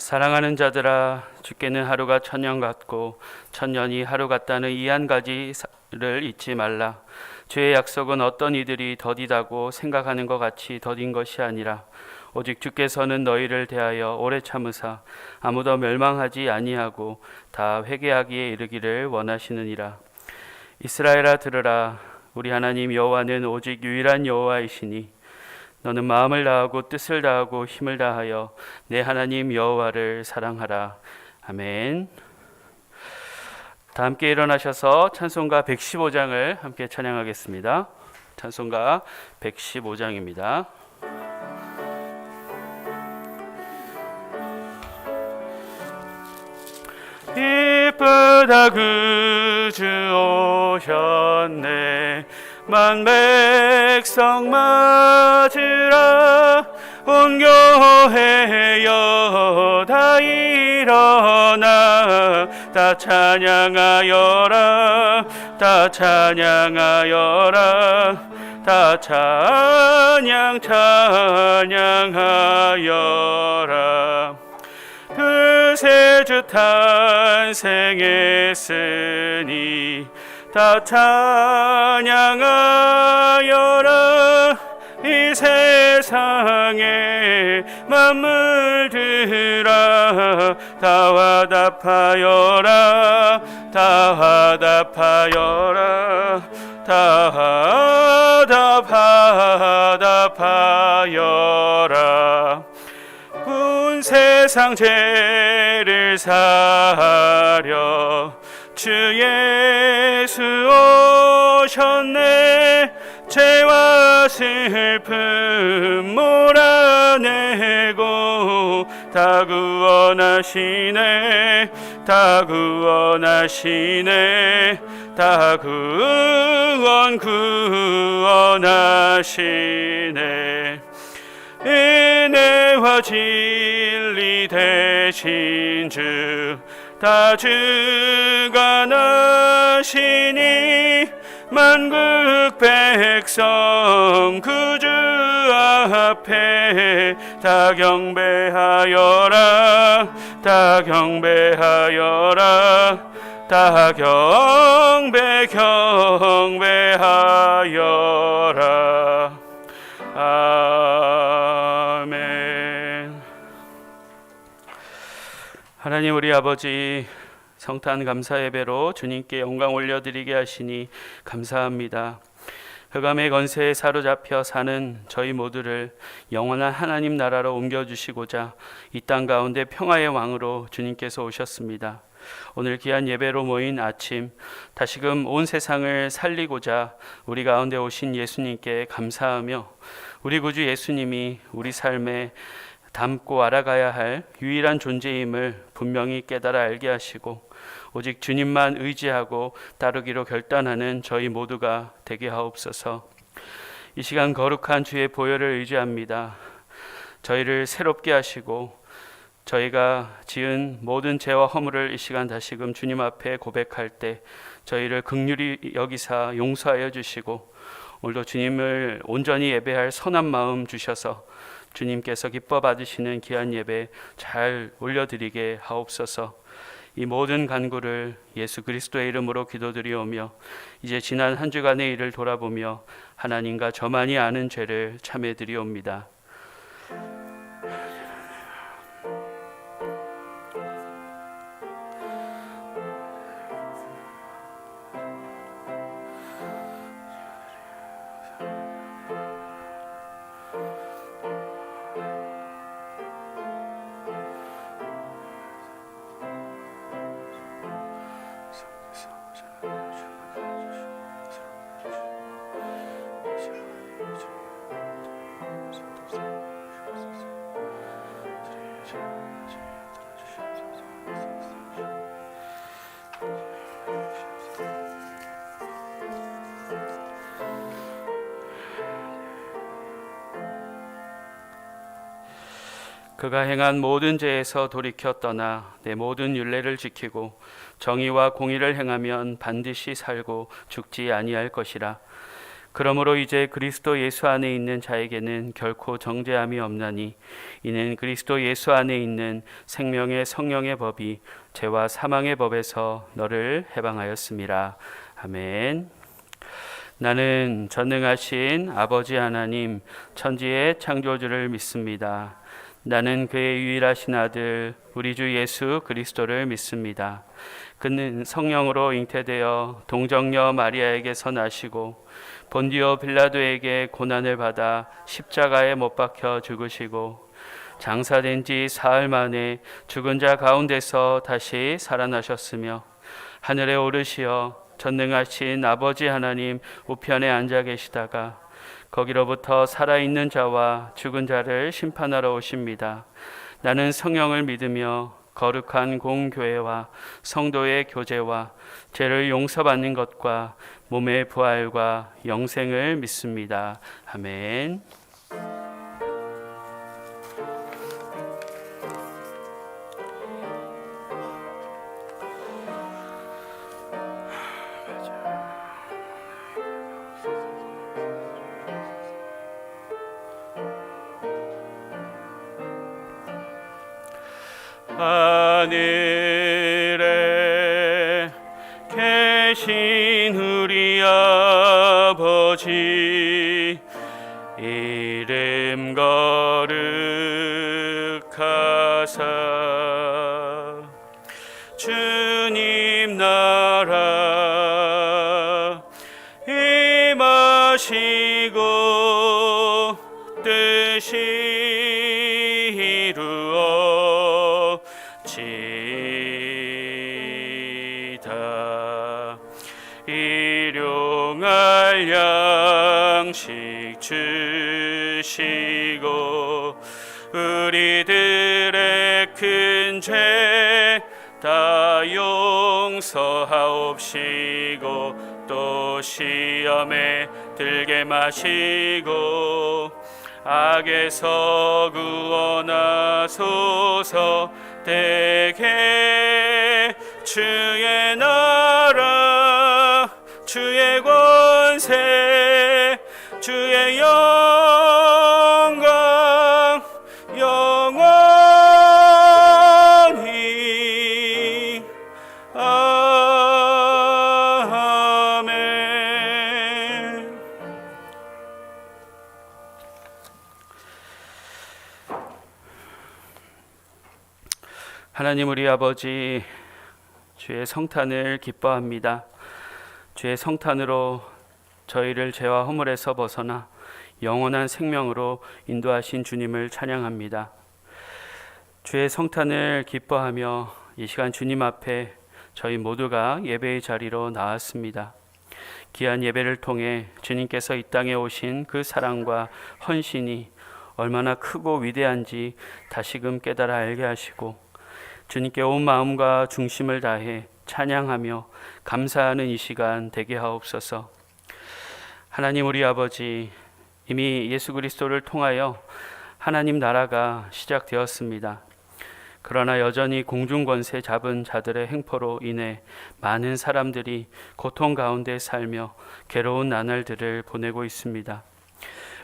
사랑하는 자들아, 주께는 하루가 천년 같고 천년이 하루 같다는 이 한 가지를 잊지 말라. 주의 약속은 어떤 이들이 더디다고 생각하는 것 같이 더딘 것이 아니라 오직 주께서는 너희를 대하여 오래 참으사 아무도 멸망하지 아니하고 다 회개하기에 이르기를 원하시느니라. 이스라엘아, 들으라. 우리 하나님 여호와는 오직 유일한 여호와이시니 너는 마음을 다하고 뜻을 다하고 힘을 다하여 내 하나님 여호와를 사랑하라. 아멘. 다 함께 일어나셔서 찬송가 115장을 함께 찬양하겠습니다. 찬송가 115장입니다. 이쁘다 구주 오셨네. 만 백성 맞으라. 온 교회여 다 일어나. 다 찬양하여라. 다 찬양하여라. 다 찬양하여라. 그새주 탄생했으니 다 찬양하여라. 이 세상의 만물들아 다 화답하여라. 다 화답하여라. 다 화답하여라. 온 세상 죄를 사하려 주 예수 오셨네. 죄와 슬픔 몰아내고 다 구원하시네. 다 구원하시네. 다 구원하시네. 은혜와 진리 되신 주 다 주가 나시니 만국 백성 구주 앞에 다 경배하여라. 다 경배하여라. 다 경배하여라. 아멘. 하나님 우리 아버지, 성탄 감사 예배로 주님께 영광 올려드리게 하시니 감사합니다. 흑암의 건세에 사로잡혀 사는 저희 모두를 영원한 하나님 나라로 옮겨주시고자 이 땅 가운데 평화의 왕으로 주님께서 오셨습니다. 오늘 귀한 예배로 모인 아침, 다시금 온 세상을 살리고자 우리 가운데 오신 예수님께 감사하며 우리 구주 예수님이 우리 삶에 닮고 알아가야 할 유일한 존재임을 분명히 깨달아 알게 하시고 오직 주님만 의지하고 따르기로 결단하는 저희 모두가 되게 하옵소서. 이 시간 거룩한 주의 보혈을 의지합니다. 저희를 새롭게 하시고 저희가 지은 모든 죄와 허물을 이 시간 다시금 주님 앞에 고백할 때 저희를 긍휼히 여기사 용서하여 주시고 오늘도 주님을 온전히 예배할 선한 마음 주셔서 주님께서 기뻐 받으시는 귀한 예배 잘 올려드리게 하옵소서. 이 모든 간구를 예수 그리스도의 이름으로 기도드리오며 이제 지난 한 주간의 일을 돌아보며 하나님과 저만이 아는 죄를 참회드리옵니다. 그가 행한 모든 죄에서 돌이켜 떠나 내 모든 율례를 지키고 정의와 공의를 행하면 반드시 살고 죽지 아니할 것이라. 그러므로 이제 그리스도 예수 안에 있는 자에게는 결코 정죄함이 없나니 이는 그리스도 예수 안에 있는 생명의 성령의 법이 죄와 사망의 법에서 너를 해방하였음이라. 아멘. 나는 전능하신 아버지 하나님 천지의 창조주를 믿습니다. 나는 그의 유일하신 아들 우리 주 예수 그리스도를 믿습니다. 그는 성령으로 잉태되어 동정녀 마리아에게서 나시고 본디오 빌라도에게 고난을 받아 십자가에 못 박혀 죽으시고 장사된 지 사흘 만에 죽은 자 가운데서 다시 살아나셨으며 하늘에 오르시어 전능하신 아버지 하나님 우편에 앉아 계시다가 거기로부터 살아있는 자와 죽은 자를 심판하러 오십니다. 나는 성령을 믿으며 거룩한 공교회와 성도의 교제와 죄를 용서받는 것과 몸의 부활과 영생을 믿습니다. 아멘. 하늘에 계신 우리 아버지 이름 거룩하사 주님 나라 임하시고 뜻이 이루어지이다. 일용할 양식 주시고 우리들의 큰 죄 다 용서하옵시고 또 시험에 들게 마시고 악에서 구원하소서. 대개 주의 나라 주의 권세 주의 영광 영원히 아멘. 하나님 우리 아버지 주의 성탄을 기뻐합니다. 주의 성탄으로 저희를 죄와 허물에서 벗어나 영원한 생명으로 인도하신 주님을 찬양합니다. 주의 성탄을 기뻐하며 이 시간 주님 앞에 저희 모두가 예배의 자리로 나왔습니다. 귀한 예배를 통해 주님께서 이 땅에 오신 그 사랑과 헌신이 얼마나 크고 위대한지 다시금 깨달아 알게 하시고 주님께 온 마음과 중심을 다해 찬양하며 감사하는 이 시간 되게 하옵소서. 하나님 우리 아버지, 이미 예수 그리스도를 통하여 하나님 나라가 시작되었습니다. 그러나 여전히 공중권세 잡은 자들의 행포로 인해 많은 사람들이 고통 가운데 살며 괴로운 나날들을 보내고 있습니다.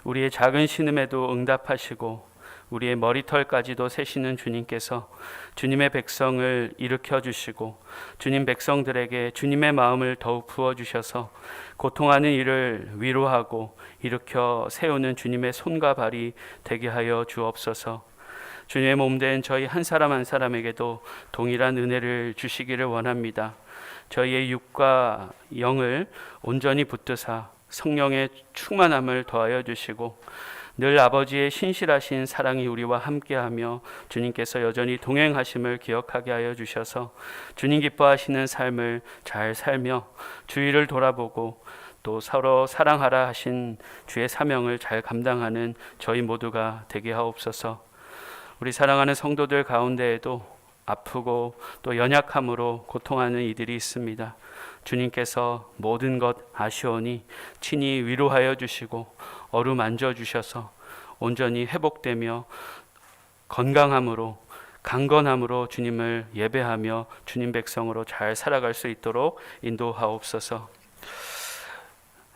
우리의 작은 신음에도 응답하시고 우리의 머리털까지도 세시는 주님께서 주님의 백성을 일으켜 주시고 주님 백성들에게 주님의 마음을 더욱 부어주셔서 고통하는 이를 위로하고 일으켜 세우는 주님의 손과 발이 되게 하여 주옵소서. 주님의 몸된 저희 한 사람 한 사람에게도 동일한 은혜를 주시기를 원합니다. 저희의 육과 영을 온전히 붙드사 성령의 충만함을 더하여 주시고 늘 아버지의 신실하신 사랑이 우리와 함께하며 주님께서 여전히 동행하심을 기억하게 하여 주셔서 주님 기뻐하시는 삶을 잘 살며 주위를 돌아보고 또 서로 사랑하라 하신 주의 사명을 잘 감당하는 저희 모두가 되게 하옵소서. 우리 사랑하는 성도들 가운데에도 아프고 또 연약함으로 고통하는 이들이 있습니다. 주님께서 모든 것 아시오니 친히 위로하여 주시고 어루만져 주셔서 온전히 회복되며 건강함으로 강건함으로 주님을 예배하며 주님 백성으로 잘 살아갈 수 있도록 인도하옵소서.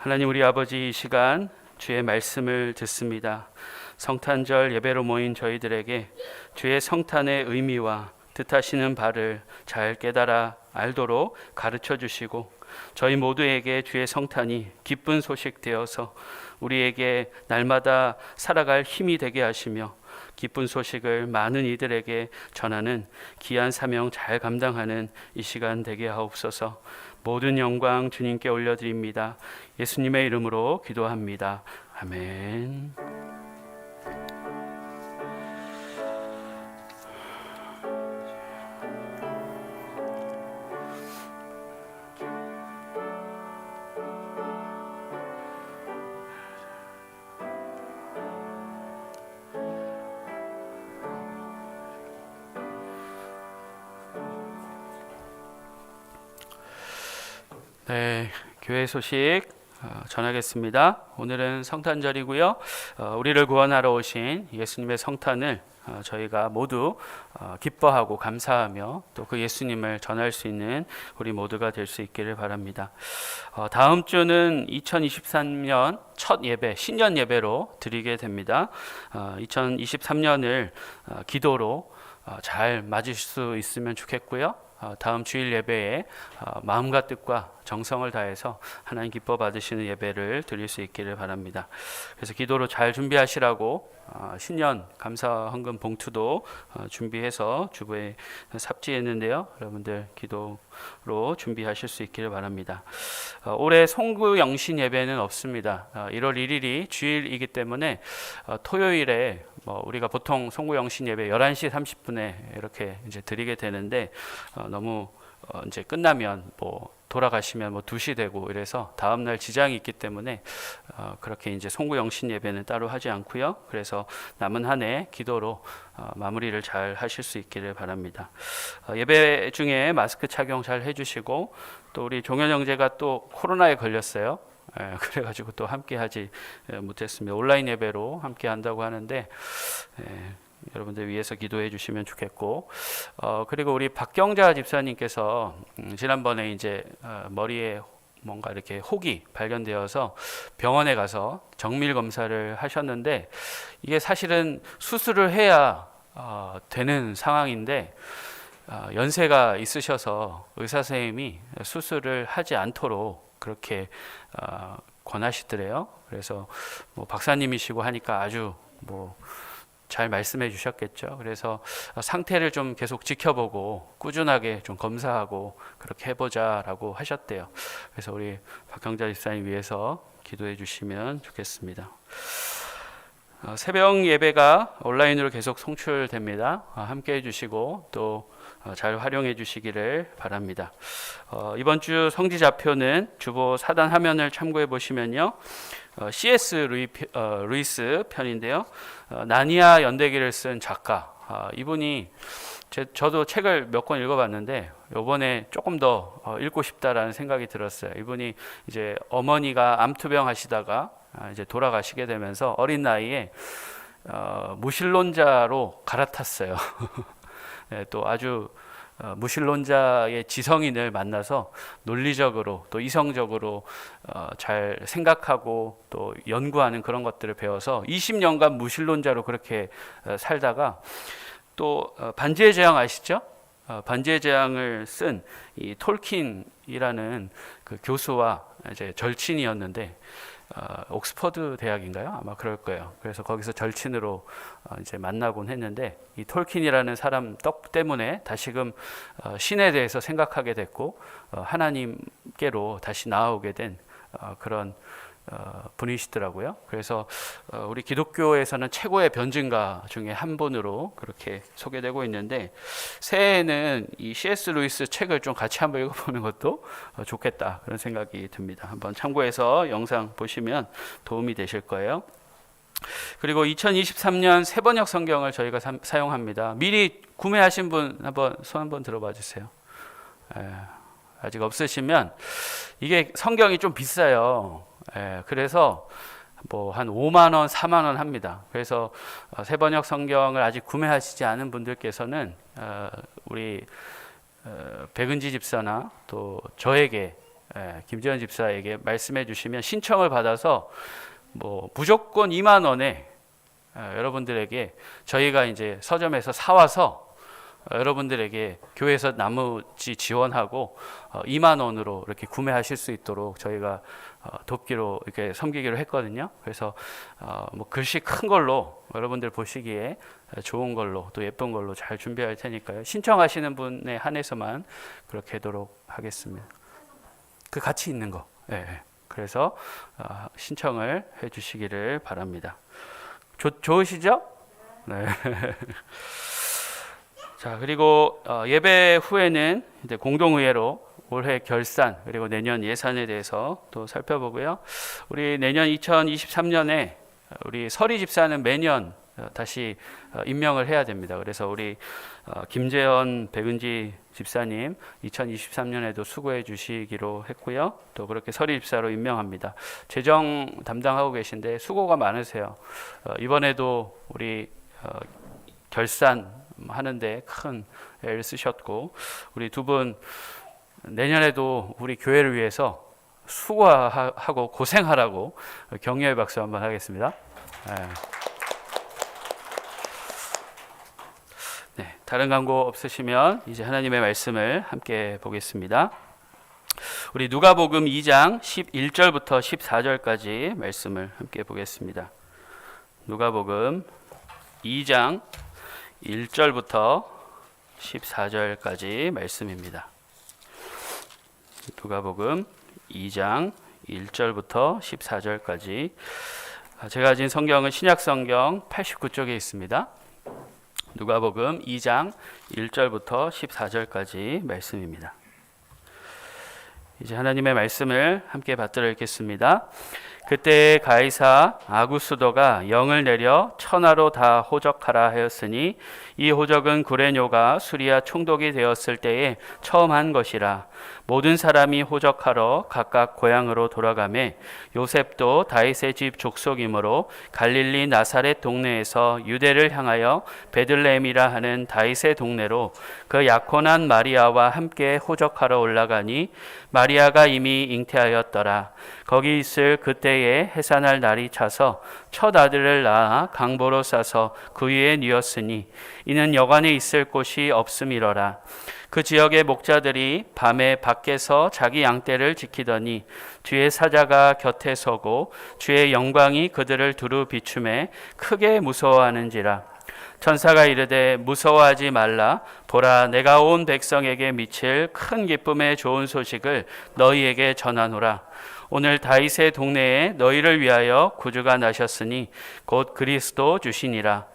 하나님 우리 아버지, 이 시간 주의 말씀을 듣습니다. 성탄절 예배로 모인 저희들에게 주의 성탄의 의미와 뜻하시는 바를 잘 깨달아 알도록 가르쳐 주시고, 저희 모두에게 주의 성탄이 기쁜 소식 되어서 우리에게 날마다 살아갈 힘이 되게 하시며, 기쁜 소식을 많은 이들에게 전하는 귀한 사명 잘 감당하는 이 시간 되게 하옵소서. 모든 영광 주님께 올려드립니다. 예수님의 이름으로 기도합니다. 아멘. 네, 교회 소식 전하겠습니다. 오늘은 성탄절이고요. 우리를 구원하러 오신 예수님의 성탄을 저희가 모두 기뻐하고 감사하며 또 그 예수님을 전할 수 있는 우리 모두가 될 수 있기를 바랍니다. 다음 주는 2023년 첫 예배, 신년 예배로 드리게 됩니다. 2023년을 기도로 잘 맞을 수 있으면 좋겠고요. 다음 주일 예배에 마음과 뜻과 정성을 다해서 하나님 기뻐 받으시는 예배를 드릴 수 있기를 바랍니다. 그래서 기도로 잘 준비하시라고 신년 감사 헌금 봉투도 준비해서 주부에 삽지했는데요. 여러분들 기도로 준비하실 수 있기를 바랍니다. 올해 송구 영신 예배는 없습니다. 1월 1일이 주일이기 때문에 토요일에 우리가 보통 송구 영신 예배 11시 30분에 이렇게 이제 드리게 되는데, 너무 이제 끝나면 돌아가시면 2시 되고 이래서 다음 날 지장이 있기 때문에 그렇게 이제 송구 영신 예배는 따로 하지 않고요. 그래서 남은 한 해 기도로 마무리를 잘 하실 수 있기를 바랍니다. 예배 중에 마스크 착용 잘 해주시고, 또 우리 종현 형제가 또 코로나에 걸렸어요. 그래가지고 또 함께 하지 못했습니다. 온라인 예배로 함께 한다고 하는데, 여러분들 위해서 기도해 주시면 좋겠고, 그리고 우리 박경자 집사님께서 지난번에 이제 머리에 뭔가 이렇게 혹이 발견되어서 병원에 가서 정밀 검사를 하셨는데, 이게 사실은 수술을 해야 되는 상황인데 연세가 있으셔서 의사 선생님이 수술을 하지 않도록 그렇게 권하시더래요. 그래서 박사님이시고 하니까 아주 잘 말씀해 주셨겠죠. 그래서 상태를 좀 계속 지켜보고 꾸준하게 좀 검사하고 그렇게 해보자라고 하셨대요. 그래서 우리 박경자 집사님 위해서 기도해 주시면 좋겠습니다. 새벽 예배가 온라인으로 계속 송출됩니다. 함께 해주시고 또 잘 활용해 주시기를 바랍니다. 이번 주 성지좌표는 주보 사단 화면을 참고해 보시면요, C.S. 루이스 편인데요, 나니아 연대기를 쓴 작가, 이분이 저도 책을 몇 권 읽어봤는데 이번에 조금 더 읽고 싶다라는 생각이 들었어요. 이분이 이제 어머니가 암투병 하시다가 이제 돌아가시게 되면서 어린 나이에 무신론자로 갈아탔어요. 네, 또 아주 무신론자의 지성인을 만나서 논리적으로 또 이성적으로 잘 생각하고 또 연구하는 그런 것들을 배워서 20년간 무신론자로 그렇게 살다가 또 반지의 제왕 아시죠? 반지의 제왕을 쓴 이 톨킨이라는 그 교수와 이제 절친이었는데, 옥스퍼드 대학인가요? 아마 그럴 거예요. 그래서 거기서 절친으로 이제 만나곤 했는데, 이 톨킨이라는 사람 떡 때문에 다시금 신에 대해서 생각하게 됐고, 하나님께로 다시 나아오게 된 그런 분이시더라고요. 그래서 우리 기독교에서는 최고의 변증가 중에 한 분으로 그렇게 소개되고 있는데, 새해에는 이 C.S. 루이스 책을 좀 같이 한번 읽어보는 것도 좋겠다, 그런 생각이 듭니다. 한번 참고해서 영상 보시면 도움이 되실 거예요. 그리고 2023년 새번역 성경을 저희가 사용합니다. 미리 구매하신 분 한번 손 한번 들어봐 주세요. 아직 없으시면 이게 성경이 좀 비싸요. 그래서 한 5만 원, 4만 원 합니다. 그래서 새번역 성경을 아직 구매하시지 않은 분들께서는 우리 백은지 집사나 또 저에게 김재현 집사에게 말씀해 주시면 신청을 받아서 뭐 무조건 2만 원에 여러분들에게 저희가 이제 서점에서 사와서 여러분들에게 교회에서 나머지 지원하고 2만 원으로 이렇게 구매하실 수 있도록 저희가 돕기로 이렇게 섬기기로 했거든요. 그래서 뭐 글씨 큰 걸로 여러분들 보시기에 좋은 걸로 또 예쁜 걸로 잘 준비할 테니까요. 신청하시는 분에 한해서만 그렇게 하도록 하겠습니다. 그 같이 있는 거. 그래서 신청을 해주시기를 바랍니다. 좋으시죠? 네. 자, 그리고 예배 후에는 이제 공동의회로 올해 결산 그리고 내년 예산에 대해서 또 살펴보고요. 우리 내년 2023년에 우리 서리 집사는 매년 다시 임명을 해야 됩니다. 그래서 우리 김재현 백은지 집사님 2023년에도 수고해 주시기로 했고요. 또 그렇게 서리 집사로 임명합니다. 재정 담당하고 계신데 수고가 많으세요. 이번에도 우리 결산 하는데 큰 애를 쓰셨고 우리 두 분 내년에도 우리 교회를 위해서 수고하고 고생하라고 격려의 박수 한번 하겠습니다. 네, 다른 광고 없으시면 이제 하나님의 말씀을 함께 보겠습니다. 우리 누가복음 2장 11절부터 14절까지 말씀을 함께 보겠습니다. 누가복음 2장 1절부터 14절까지 말씀입니다. 누가복음 2장 1절부터 14절까지 제가 가진 성경은 신약성경 89쪽에 있습니다. 누가복음 2장 1절부터 14절까지 말씀입니다. 이제 하나님의 말씀을 함께 받들어 읽겠습니다. 그때 가이사 아구스도가 영을 내려 천하로 다 호적하라 하였으니 이 호적은 구레뇨가 수리아 총독이 되었을 때에 처음 한 것이라. 모든 사람이 호적하러 각각 고향으로 돌아가매 요셉도 다윗의 집 족속이므로 갈릴리 나사렛 동네에서 유대를 향하여 베들레헴이라 하는 다윗의 동네로 그 약혼한 마리아와 함께 호적하러 올라가니 마리아가 이미 잉태하였더라. 거기 있을 그때에 해산할 날이 차서 첫 아들을 낳아 강보로 싸서 그 위에 뉘었으니 이는 여관에 있을 곳이 없음이러라. 그 지역의 목자들이 밤에 밖에서 자기 양떼를 지키더니 뒤에 사자가 곁에 서고 주의 영광이 그들을 두루 비추매 크게 무서워하는지라. 천사가 이르되 무서워하지 말라. 보라, 내가 온 백성에게 미칠 큰 기쁨의 좋은 소식을 너희에게 전하노라. 오늘 다윗의 동네에 너희를 위하여 구주가 나셨으니 곧 그리스도 주시니라.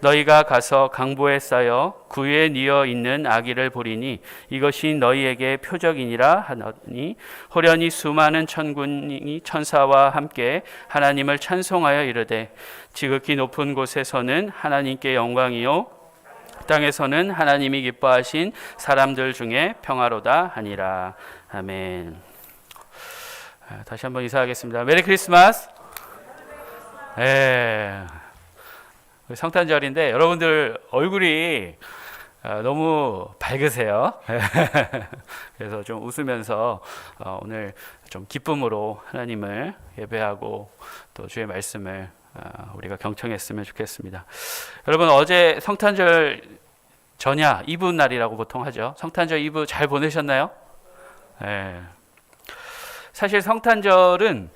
너희가 가서 강보에 쌓여 그 위에 뉘어 있는 아기를 보리니 이것이 너희에게 표적이니라 하더니 호련히 수많은 천군이 천사와 함께 하나님을 찬송하여 이르되 지극히 높은 곳에서는 하나님께 영광이요 땅에서는 하나님이 기뻐하신 사람들 중에 평화로다 하니라. 아멘. 다시 한번 인사하겠습니다. 메리 크리스마스. 성탄절인데 여러분들 얼굴이 너무 밝으세요. 그래서 좀 웃으면서 오늘 좀 기쁨으로 하나님을 예배하고 또 주의 말씀을 우리가 경청했으면 좋겠습니다. 여러분 어제 성탄절 전야 이브 날이라고 보통 하죠. 성탄절 이브 잘 보내셨나요? 사실 성탄절은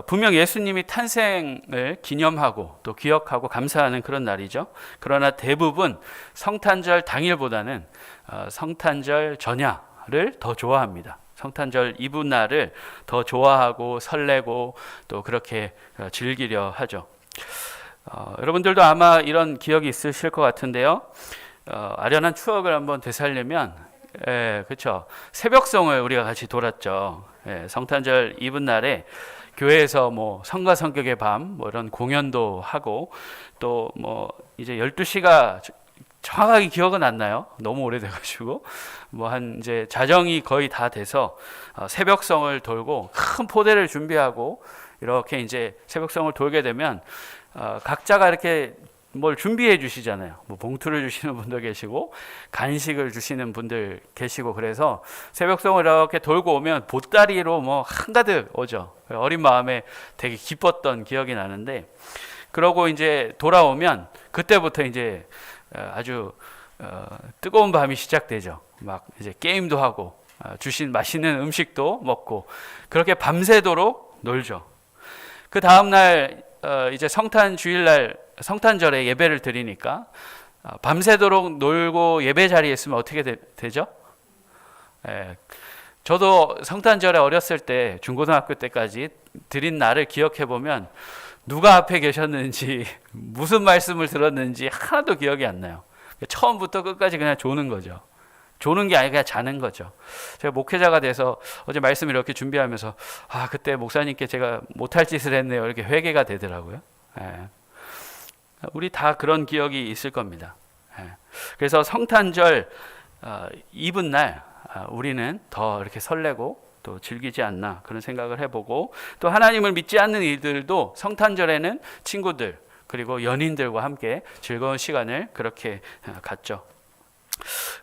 분명 예수님이 탄생을 기념하고 또 기억하고 감사하는 그런 날이죠. 그러나 대부분 성탄절 당일보다는 성탄절 전야를 더 좋아합니다. 성탄절 이브 날을 더 좋아하고 설레고 또 그렇게 즐기려 하죠. 여러분들도 아마 이런 기억이 있으실 것 같은데요. 아련한 추억을 한번 되살리면 그렇죠. 새벽송을 우리가 같이 돌았죠. 성탄절 이브 날에 교회에서 뭐 성가 성격의 밤 뭐 이런 공연도 하고 또 뭐 이제 12시가 정확하게 기억은 안 나요. 너무 오래돼 가지고 뭐 한 이제 자정이 거의 다 돼서 새벽성을 돌고 큰 포대를 준비하고 이렇게 이제 새벽성을 돌게 되면 각자가 이렇게 뭘 준비해 주시잖아요. 뭐 봉투를 주시는 분도 계시고 간식을 주시는 분들 계시고, 그래서 새벽송을 이렇게 돌고 오면 보따리로 뭐 한가득 오죠. 어린 마음에 되게 기뻤던 기억이 나는데, 그러고 이제 돌아오면 그때부터 이제 아주 뜨거운 밤이 시작되죠. 막 이제 게임도 하고 주신 맛있는 음식도 먹고 그렇게 밤새도록 놀죠. 그 다음 날 이제 성탄 주일날 성탄절에 예배를 드리니까 밤새도록 놀고 예배 자리에 있으면 어떻게 되죠? 저도 성탄절에 어렸을 때 중고등학교 때까지 드린 날을 기억해 보면 누가 앞에 계셨는지 무슨 말씀을 들었는지 하나도 기억이 안 나요. 처음부터 끝까지 그냥 조는 거죠. 조는 게 아니라 그냥 자는 거죠. 제가 목회자가 돼서 어제 말씀을 이렇게 준비하면서 그때 목사님께 제가 못할 짓을 했네요, 이렇게 회개가 되더라고요. 우리 다 그런 기억이 있을 겁니다. 그래서 성탄절 이브날 우리는 더 이렇게 설레고 또 즐기지 않나 그런 생각을 해보고, 또 하나님을 믿지 않는 이들도 성탄절에는 친구들 그리고 연인들과 함께 즐거운 시간을 그렇게 갖죠.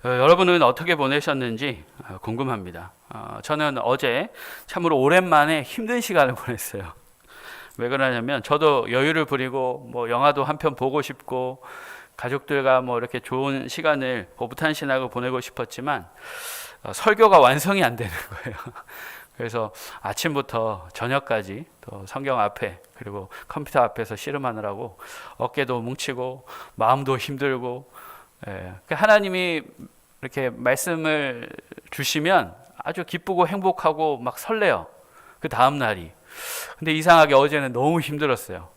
여러분은 어떻게 보내셨는지 궁금합니다. 저는 어제 참으로 오랜만에 힘든 시간을 보냈어요. 왜 그러냐면 저도 여유를 부리고 뭐 영화도 한 편 보고 싶고 가족들과 뭐 이렇게 좋은 시간을 오붓한신하고 보내고 싶었지만 설교가 완성이 안 되는 거예요. 그래서 아침부터 저녁까지 또 성경 앞에 그리고 컴퓨터 앞에서 씨름하느라고 어깨도 뭉치고 마음도 힘들고, 하나님이 이렇게 말씀을 주시면 아주 기쁘고 행복하고 막 설레요, 그 다음 날이. 근데 이상하게 어제는 너무 힘들었어요.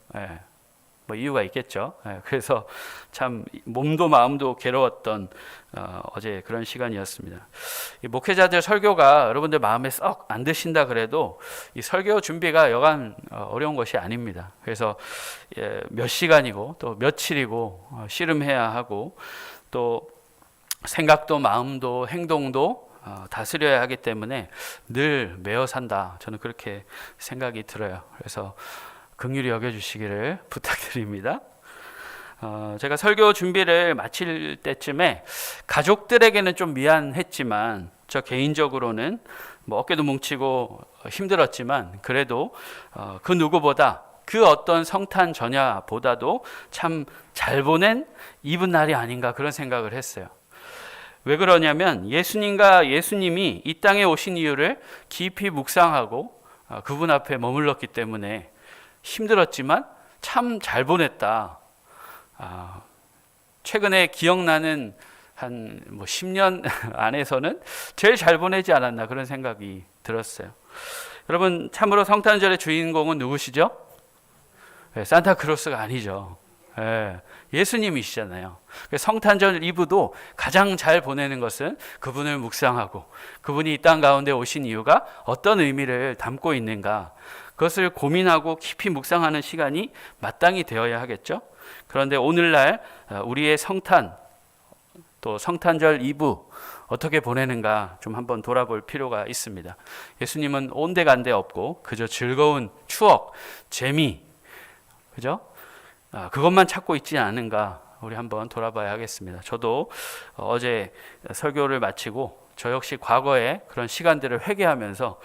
뭐 이유가 있겠죠. 그래서 참 몸도 마음도 괴로웠던 어제 그런 시간이었습니다. 이 목회자들 설교가 여러분들 마음에 썩 안 드신다 그래도 이 설교 준비가 여간 어려운 것이 아닙니다. 그래서 몇 시간이고 또 며칠이고 씨름해야 하고 또 생각도 마음도 행동도 다스려야 하기 때문에 늘 매어 산다, 저는 그렇게 생각이 들어요. 그래서 긍휼히 여겨주시기를 부탁드립니다. 제가 설교 준비를 마칠 때쯤에 가족들에게는 좀 미안했지만 저 개인적으로는 뭐 어깨도 뭉치고 힘들었지만 그래도 그 누구보다 그 어떤 성탄 전야보다도 참 잘 보낸 이분 날이 아닌가 그런 생각을 했어요. 왜 그러냐면 예수님이 이 땅에 오신 이유를 깊이 묵상하고 그분 앞에 머물렀기 때문에 힘들었지만 참 잘 보냈다. 최근에 기억나는 한 10년 안에서는 제일 잘 보내지 않았나 그런 생각이 들었어요. 여러분, 참으로 성탄절의 주인공은 누구시죠? 산타크로스가 아니죠. 예수님이시잖아요. 성탄절 이브도 가장 잘 보내는 것은 그분을 묵상하고 그분이 이 땅 가운데 오신 이유가 어떤 의미를 담고 있는가, 그것을 고민하고 깊이 묵상하는 시간이 마땅히 되어야 하겠죠. 그런데 오늘날 우리의 성탄, 또 성탄절 이브 어떻게 보내는가 좀 한번 돌아볼 필요가 있습니다. 예수님은 온데간데 없고 그저 즐거운 추억, 재미, 그죠? 그것만 찾고 있지 않은가, 우리 한번 돌아봐야 하겠습니다. 저도 어제 설교를 마치고 저 역시 과거의 그런 시간들을 회개하면서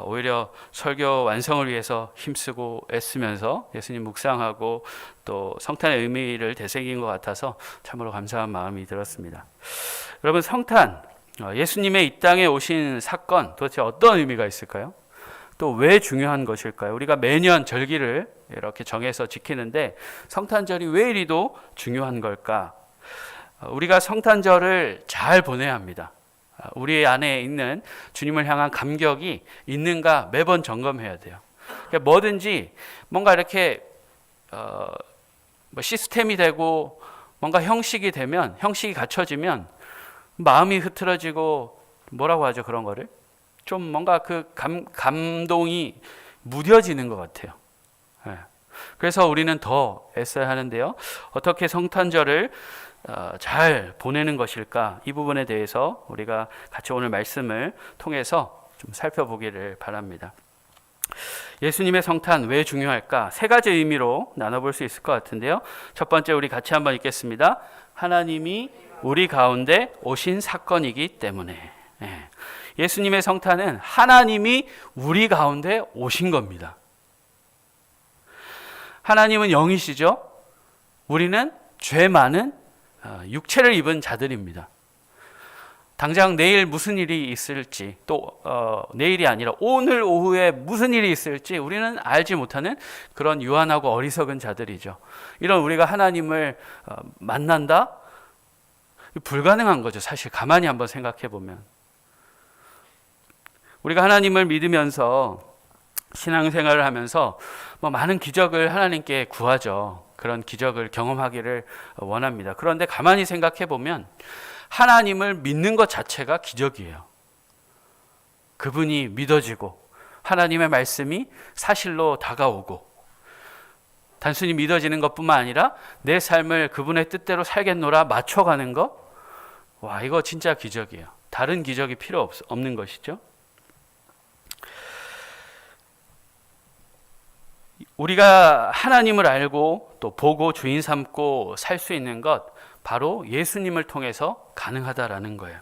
오히려 설교 완성을 위해서 힘쓰고 애쓰면서 예수님 묵상하고 또 성탄의 의미를 되새긴 것 같아서 참으로 감사한 마음이 들었습니다. 여러분, 성탄, 예수님의 이 땅에 오신 사건, 도대체 어떤 의미가 있을까요? 또 왜 중요한 것일까요? 우리가 매년 절기를 이렇게 정해서 지키는데 성탄절이 왜 이리도 중요한 걸까? 우리가 성탄절을 잘 보내야 합니다. 우리 안에 있는 주님을 향한 감격이 있는가 매번 점검해야 돼요. 그러니까 뭐든지 뭔가 이렇게 시스템이 되고 뭔가 형식이 되면, 형식이 갖춰지면 마음이 흐트러지고, 뭐라고 하죠, 그런 거를? 좀 뭔가 그 감동이 무뎌지는 것 같아요. 그래서 우리는 더 애써야 하는데요. 어떻게 성탄절을 잘 보내는 것일까? 이 부분에 대해서 우리가 같이 오늘 말씀을 통해서 좀 살펴보기를 바랍니다. 예수님의 성탄 왜 중요할까? 세 가지 의미로 나눠볼 수 있을 것 같은데요. 첫 번째, 우리 같이 한번 읽겠습니다. 하나님이 우리 가운데 오신 사건이기 때문에. 예수님의 성탄은 하나님이 우리 가운데 오신 겁니다. 하나님은 영이시죠. 우리는 죄 많은 육체를 입은 자들입니다. 당장 내일 무슨 일이 있을지, 또 내일이 아니라 오늘 오후에 무슨 일이 있을지 우리는 알지 못하는 그런 유한하고 어리석은 자들이죠. 이런 우리가 하나님을 만난다? 불가능한 거죠. 사실 가만히 한번 생각해 보면. 우리가 하나님을 믿으면서 신앙생활을 하면서 많은 기적을 하나님께 구하죠. 그런 기적을 경험하기를 원합니다. 그런데 가만히 생각해 보면 하나님을 믿는 것 자체가 기적이에요. 그분이 믿어지고 하나님의 말씀이 사실로 다가오고 단순히 믿어지는 것뿐만 아니라 내 삶을 그분의 뜻대로 살겠노라 맞춰가는 것, 와, 이거 진짜 기적이에요. 다른 기적이 필요 없는 것이죠. 우리가 하나님을 알고 또 보고 주인 삼고 살 수 있는 것, 바로 예수님을 통해서 가능하다라는 거예요.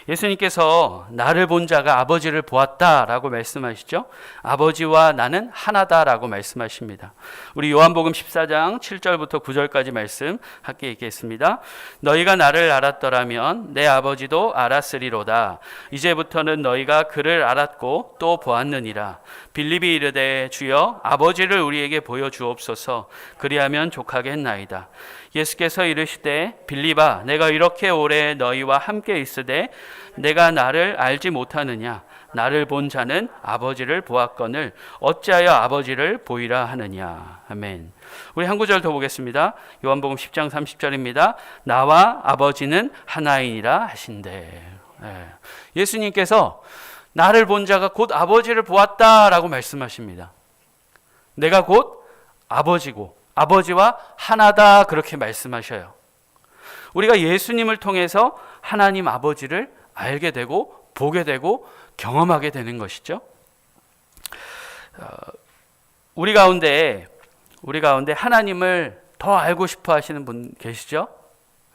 예수님께서 나를 본 자가 아버지를 보았다라고 말씀하시죠. 아버지와 나는 하나다라고 말씀하십니다. 우리 요한복음 14장 7절부터 9절까지 말씀 함께 읽겠습니다. 너희가 나를 알았더라면 내 아버지도 알았으리로다. 이제부터는 너희가 그를 알았고 또 보았느니라. 빌립이 이르되 주여 아버지를 우리에게 보여주옵소서. 그리하면 족하겠나이다. 예수께서 이르시되 빌립아 내가 이렇게 오래 너희와 함께 있으되 내가 나를 알지 못하느냐. 나를 본 자는 아버지를 보았거늘 어찌하여 아버지를 보이라 하느냐. 아멘. 우리 한 구절 더 보겠습니다. 요한복음 10장 30절입니다. 나와 아버지는 하나이니라 하신대. 예수님께서 나를 본 자가 곧 아버지를 보았다라고 말씀하십니다. 내가 곧 아버지고 아버지와 하나다, 그렇게 말씀하셔요. 우리가 예수님을 통해서 하나님 아버지를 알게 되고 보게 되고 경험하게 되는 것이죠. 우리 가운데 하나님을 더 알고 싶어 하시는 분 계시죠?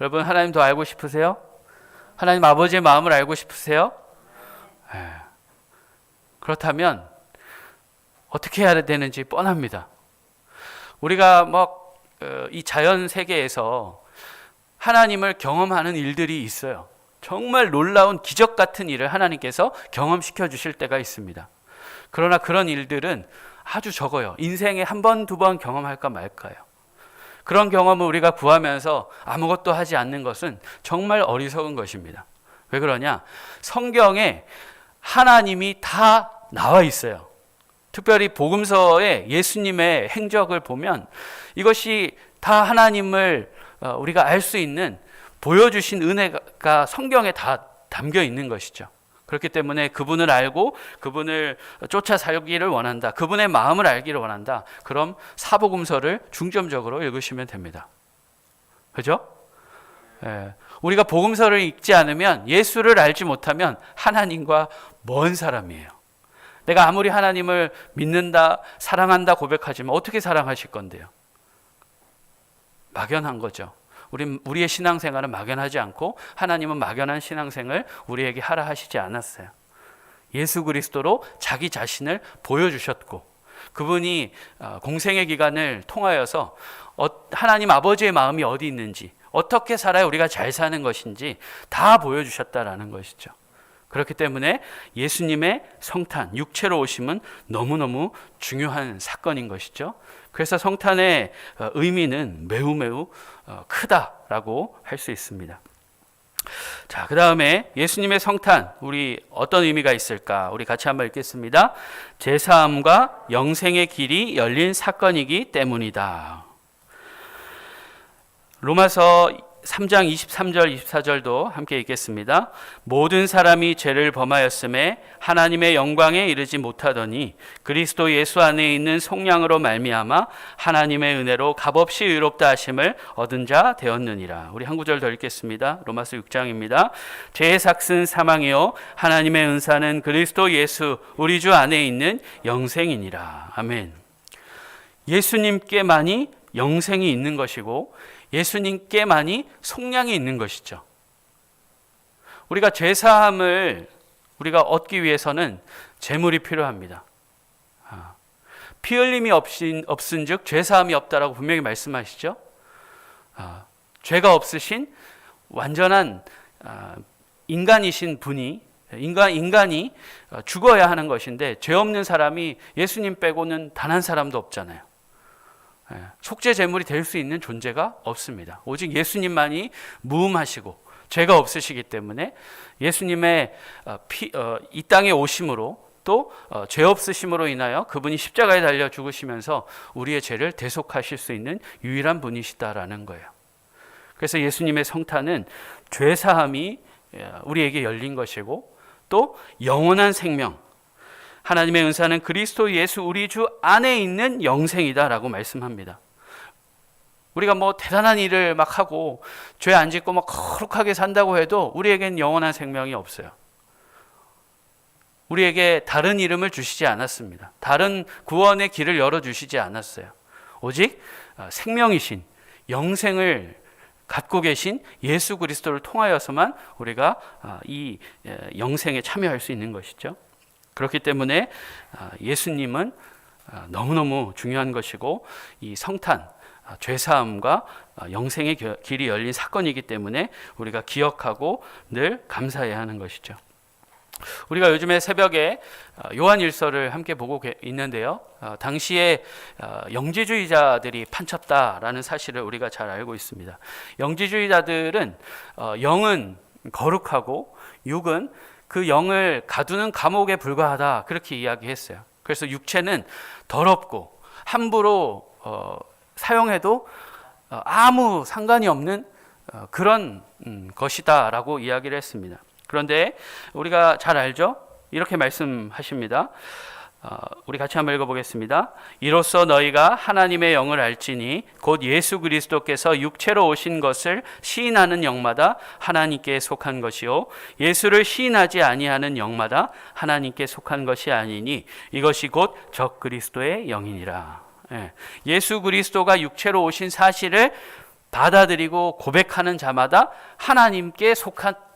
여러분, 하나님 더 알고 싶으세요? 하나님 아버지의 마음을 알고 싶으세요? 그렇다면 어떻게 해야 되는지 뻔합니다. 우리가 이 자연 세계에서 하나님을 경험하는 일들이 있어요. 정말 놀라운 기적 같은 일을 하나님께서 경험시켜 주실 때가 있습니다. 그러나 그런 일들은 아주 적어요. 인생에 한 번, 두 번 경험할까 말까요. 그런 경험을 우리가 구하면서 아무것도 하지 않는 것은 정말 어리석은 것입니다. 왜 그러냐? 성경에 하나님이 다 나와 있어요. 특별히 복음서에 예수님의 행적을 보면 이것이 다 하나님을 우리가 알 수 있는 보여주신 은혜가 성경에 다 담겨 있는 것이죠. 그렇기 때문에 그분을 알고 그분을 쫓아 살기를 원한다. 그분의 마음을 알기를 원한다. 그럼 사복음서를 중점적으로 읽으시면 됩니다. 그죠? 우리가 복음서를 읽지 않으면, 예수를 알지 못하면 하나님과 먼 사람이에요. 내가 아무리 하나님을 믿는다, 사랑한다 고백하지만 어떻게 사랑하실 건데요? 막연한 거죠. 우리의 신앙생활은 막연하지 않고 하나님은 막연한 신앙생활을 우리에게 하라 하시지 않았어요. 예수 그리스도로 자기 자신을 보여주셨고, 그분이 공생의 기간을 통하여서 하나님 아버지의 마음이 어디 있는지, 어떻게 살아야 우리가 잘 사는 것인지 다 보여주셨다라는 것이죠. 그렇기 때문에 예수님의 성탄, 육체로 오심은 너무너무 중요한 사건인 것이죠. 그래서 성탄의 의미는 매우 매우 크다라고 할 수 있습니다. 자, 그 다음에 예수님의 성탄, 우리 어떤 의미가 있을까? 우리 같이 한번 읽겠습니다. 제사함과 영생의 길이 열린 사건이기 때문이다. 로마서 3장 23절 24절도 함께 읽겠습니다. 모든 사람이 죄를 범하였음에 하나님의 영광에 이르지 못하더니 그리스도 예수 안에 있는 속량으로 말미암아 하나님의 은혜로 값없이 의롭다 하심을 얻은 자 되었느니라. 우리 한 구절 더 읽겠습니다. 로마서 6장입니다. 죄의 삭은 사망이요 하나님의 은사는 그리스도 예수 우리 주 안에 있는 영생이니라. 아멘. 예수님께만이 영생이 있는 것이고 예수님께만이 속량이 있는 것이죠. 우리가 죄사함을 우리가 얻기 위해서는 제물이 필요합니다. 피 흘림이 없은 즉 죄사함이 없다라고 분명히 말씀하시죠. 죄가 없으신 완전한 인간이신 분이 인간이 죽어야 하는 것인데 죄 없는 사람이 예수님 빼고는 단 한 사람도 없잖아요. 속죄 제물이 될 수 있는 존재가 없습니다. 오직 예수님만이 무음하시고 죄가 없으시기 때문에 예수님의 이 땅에 오심으로 또 죄 없으심으로 인하여 그분이 십자가에 달려 죽으시면서 우리의 죄를 대속하실 수 있는 유일한 분이시다라는 거예요. 그래서 예수님의 성탄은 죄 사함이 우리에게 열린 것이고 또 영원한 생명, 하나님의 은사는 그리스도 예수 우리 주 안에 있는 영생이다라고 말씀합니다. 우리가 뭐 대단한 일을 막 하고 죄 안 짓고 막 거룩하게 산다고 해도 우리에겐 영원한 생명이 없어요. 우리에게 다른 이름을 주시지 않았습니다. 다른 구원의 길을 열어주시지 않았어요. 오직 생명이신 영생을 갖고 계신 예수 그리스도를 통하여서만 우리가 이 영생에 참여할 수 있는 것이죠. 그렇기 때문에 예수님은 너무너무 중요한 것이고 이 성탄, 죄사함과 영생의 길이 열린 사건이기 때문에 우리가 기억하고 늘 감사해야 하는 것이죠. 우리가 요즘에 새벽에 요한일서를 함께 보고 있는데요. 당시에 영지주의자들이 판쳤다라는 사실을 우리가 잘 알고 있습니다. 영지주의자들은 영은 거룩하고 육은 그 영을 가두는 감옥에 불과하다 그렇게 이야기했어요. 그래서 육체는 더럽고 함부로 사용해도 아무 상관이 없는 그런 것이다라고 이야기를 했습니다. 그런데 우리가 잘 알죠? 이렇게 말씀하십니다. 우리 같이 한번 읽어보겠습니다. 이로써 너희가 하나님의 영을 알지니 곧 예수 그리스도께서 육체로 오신 것을 시인하는 영마다 하나님께 속한 것이요 예수를 시인하지 아니하는 영마다 하나님께 속한 것이 아니니 이것이 곧 적 그리스도의 영이니라. 예수 그리스도가 육체로 오신 사실을 받아들이고 고백하는 자마다 하나님께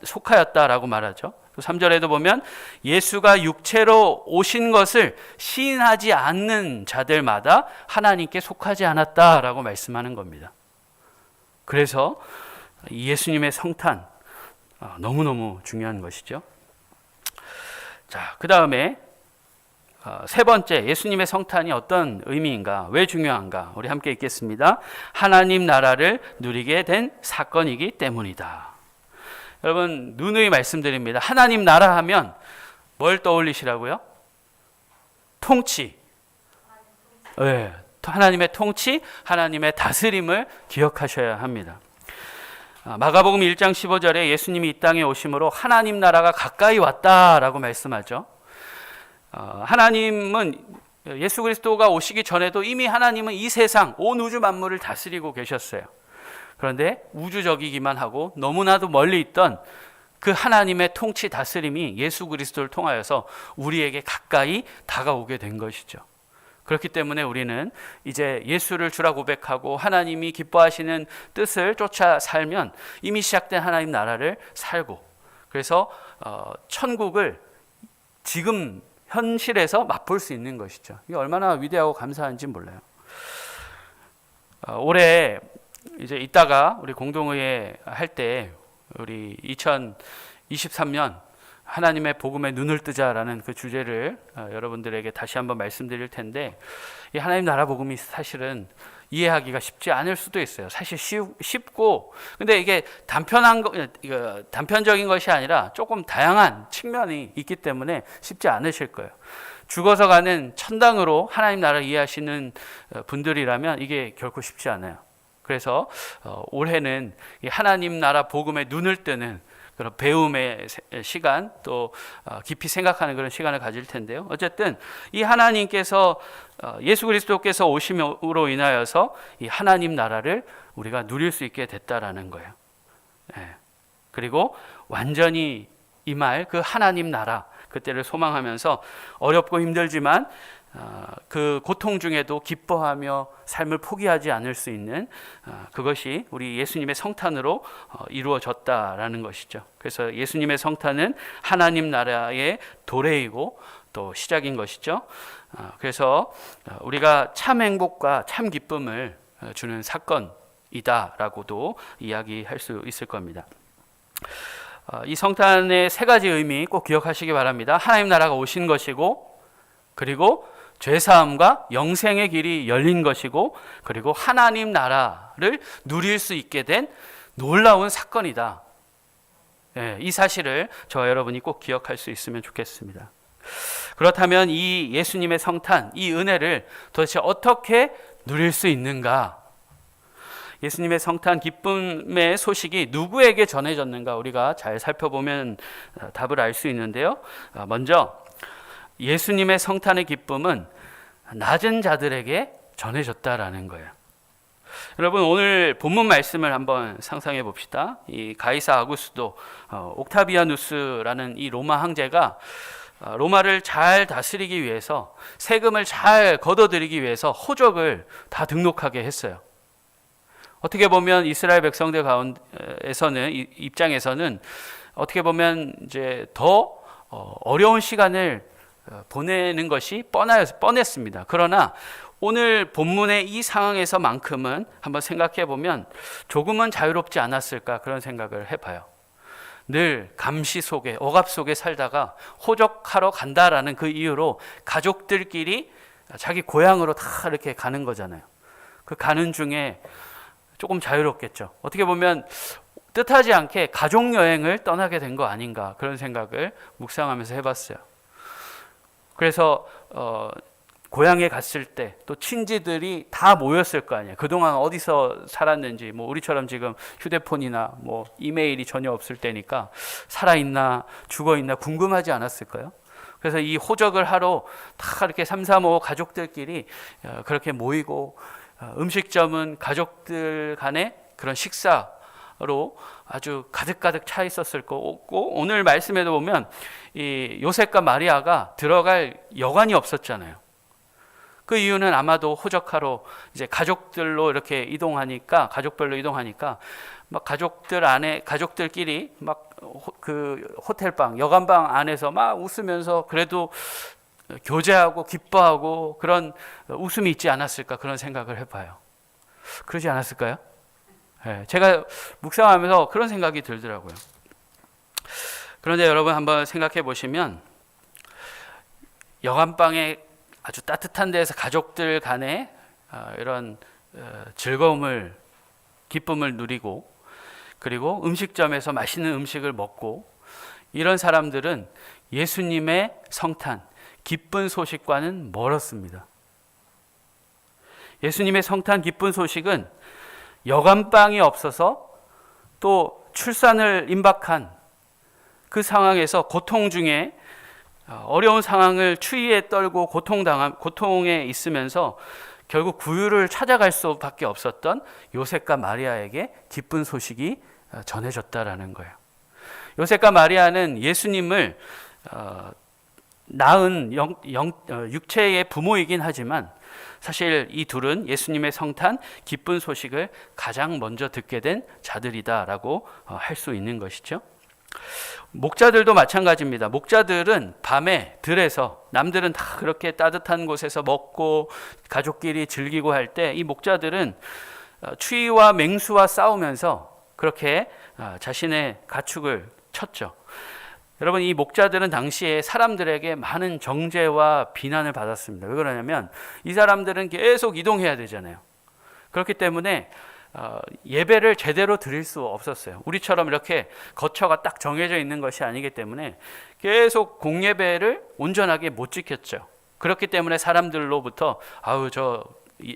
속하였다라고 말하죠. 3절에도 보면 예수가 육체로 오신 것을 시인하지 않는 자들마다 하나님께 속하지 않았다라고 말씀하는 겁니다. 그래서 예수님의 성탄 너무너무 중요한 것이죠. 자, 그 다음에 세 번째, 예수님의 성탄이 어떤 의미인가, 왜 중요한가, 우리 함께 읽겠습니다. 하나님 나라를 누리게 된 사건이기 때문이다. 여러분, 누누이 말씀드립니다. 하나님 나라 하면 뭘 떠올리시라고요? 통치. 네, 하나님의 통치, 하나님의 다스림을 기억하셔야 합니다. 마가복음 1장 15절에 예수님이 이 땅에 오심으로 하나님 나라가 가까이 왔다라고 말씀하죠. 하나님은 예수 그리스도가 오시기 전에도 이미 하나님은 이 세상 온 우주 만물을 다스리고 계셨어요. 그런데 우주적이기만 하고 너무나도 멀리 있던 그 하나님의 통치 다스림이 예수 그리스도를 통하여서 우리에게 가까이 다가오게 된 것이죠. 그렇기 때문에 우리는 이제 예수를 주라 고백하고 하나님이 기뻐하시는 뜻을 쫓아 살면 이미 시작된 하나님 나라를 살고, 그래서 천국을 지금 현실에서 맛볼 수 있는 것이죠. 이게 얼마나 위대하고 감사한지 몰라요. 올해 이제 이따가 우리 공동의회 할 때 우리 2023년 하나님의 복음에 눈을 뜨자라는 그 주제를 여러분들에게 다시 한번 말씀드릴 텐데, 이 하나님 나라 복음이 사실은 이해하기가 쉽지 않을 수도 있어요. 사실 쉽고, 근데 이게 단편적인 것이 아니라 조금 다양한 측면이 있기 때문에 쉽지 않으실 거예요. 죽어서 가는 천당으로 하나님 나라를 이해하시는 분들이라면 이게 결코 쉽지 않아요. 그래서 올해는 이 하나님 나라 복음에 눈을 뜨는 그런 배움의 시간, 또 깊이 생각하는 그런 시간을 가질 텐데요. 어쨌든 이 하나님께서 예수 그리스도께서 오심으로 인하여서 이 하나님 나라를 우리가 누릴 수 있게 됐다라는 거예요. 그리고 완전히 임할 그 하나님 나라, 그때를 소망하면서 어렵고 힘들지만 그 고통 중에도 기뻐하며 삶을 포기하지 않을 수 있는 그것이 우리 예수님의 성탄으로 이루어졌다라는 것이죠. 그래서 예수님의 성탄은 하나님 나라의 도래이고 또 시작인 것이죠. 그래서 우리가 참 행복과 참 기쁨을 주는 사건이다라고도 이야기할 수 있을 겁니다. 이 성탄의 세 가지 의미 꼭 기억하시기 바랍니다. 하나님 나라가 오신 것이고, 그리고 죄사함과 영생의 길이 열린 것이고, 그리고 하나님 나라를 누릴 수 있게 된 놀라운 사건이다. 이 사실을 저와 여러분이 꼭 기억할 수 있으면 좋겠습니다. 그렇다면 이 예수님의 성탄, 이 은혜를 도대체 어떻게 누릴 수 있는가? 예수님의 성탄 기쁨의 소식이 누구에게 전해졌는가 우리가 잘 살펴보면 답을 알 수 있는데요. 먼저 예수님의 성탄의 기쁨은 낮은 자들에게 전해졌다라는 거예요. 여러분, 오늘 본문 말씀을 한번 상상해 봅시다. 이 가이사 아구스도 옥타비아누스라는 이 로마 황제가 로마를 잘 다스리기 위해서, 세금을 잘 걷어들이기 위해서 호적을 다 등록하게 했어요. 어떻게 보면 이스라엘 백성들 가운데에서는, 입장에서는 어떻게 보면 이제 더 어려운 시간을 보내는 것이 뻔했습니다. 그러나 오늘 본문의 이 상황에서만큼은 한번 생각해 보면 조금은 자유롭지 않았을까, 그런 생각을 해봐요. 늘 감시 속에, 억압 속에 살다가 호적하러 간다라는 그 이유로 가족들끼리 자기 고향으로 다 이렇게 가는 거잖아요. 그 가는 중에 조금 자유롭겠죠. 어떻게 보면 뜻하지 않게 가족 여행을 떠나게 된 거 아닌가, 그런 생각을 묵상하면서 해봤어요. 그래서 고향에 갔을 때 또 친지들이 다 모였을 거 아니에요. 그동안 어디서 살았는지, 뭐 우리처럼 지금 휴대폰이나 뭐 이메일이 전혀 없을 때니까 살아있나 죽어있나 궁금하지 않았을까요? 그래서 이 호적을 하러 다 이렇게 3, 3, 5 가족들끼리 그렇게 모이고, 음식점은 가족들 간의 그런 식사로 아주 가득가득 차 있었을 거고, 오늘 말씀에도 보면 이 요셉과 마리아가 들어갈 여관이 없었잖아요. 그 이유는 아마도 호적하러 이제 가족들로 이렇게 이동하니까, 가족별로 이동하니까 막 가족들 안에, 가족들끼리 막 그 호텔방, 여관방 안에서 막 웃으면서 그래도 교제하고 기뻐하고 그런 웃음이 있지 않았을까, 그런 생각을 해봐요. 그러지 않았을까요? 제가 묵상하면서 그런 생각이 들더라고요. 그런데 여러분 한번 생각해 보시면, 여관방에 아주 따뜻한 데서 가족들 간에 이런 즐거움을, 기쁨을 누리고, 그리고 음식점에서 맛있는 음식을 먹고, 이런 사람들은 예수님의 성탄, 기쁜 소식과는 멀었습니다. 예수님의 성탄 기쁜 소식은 여관방이 없어서 또 출산을 임박한 그 상황에서 고통 중에, 어려운 상황을 추위에 떨고 고통에 있으면서 결국 구유를 찾아갈 수밖에 없었던 요셉과 마리아에게 기쁜 소식이 전해졌다라는 거예요. 요셉과 마리아는 예수님을 낳은 육체의 부모이긴 하지만 사실 이 둘은 예수님의 성탄 기쁜 소식을 가장 먼저 듣게 된 자들이다라고 할 수 있는 것이죠. 목자들도 마찬가지입니다. 목자들은 밤에 들에서, 남들은 다 그렇게 따뜻한 곳에서 먹고 가족끼리 즐기고 할 때, 이 목자들은 추위와 맹수와 싸우면서 그렇게 자신의 가축을 쳤죠. 여러분, 이 목자들은 당시에 사람들에게 많은 정죄와 비난을 받았습니다. 왜 그러냐면 이 사람들은 계속 이동해야 되잖아요. 그렇기 때문에 예배를 제대로 드릴 수 없었어요. 우리처럼 이렇게 거처가 딱 정해져 있는 것이 아니기 때문에 계속 공예배를 온전하게 못 지켰죠. 그렇기 때문에 사람들로부터 아우 저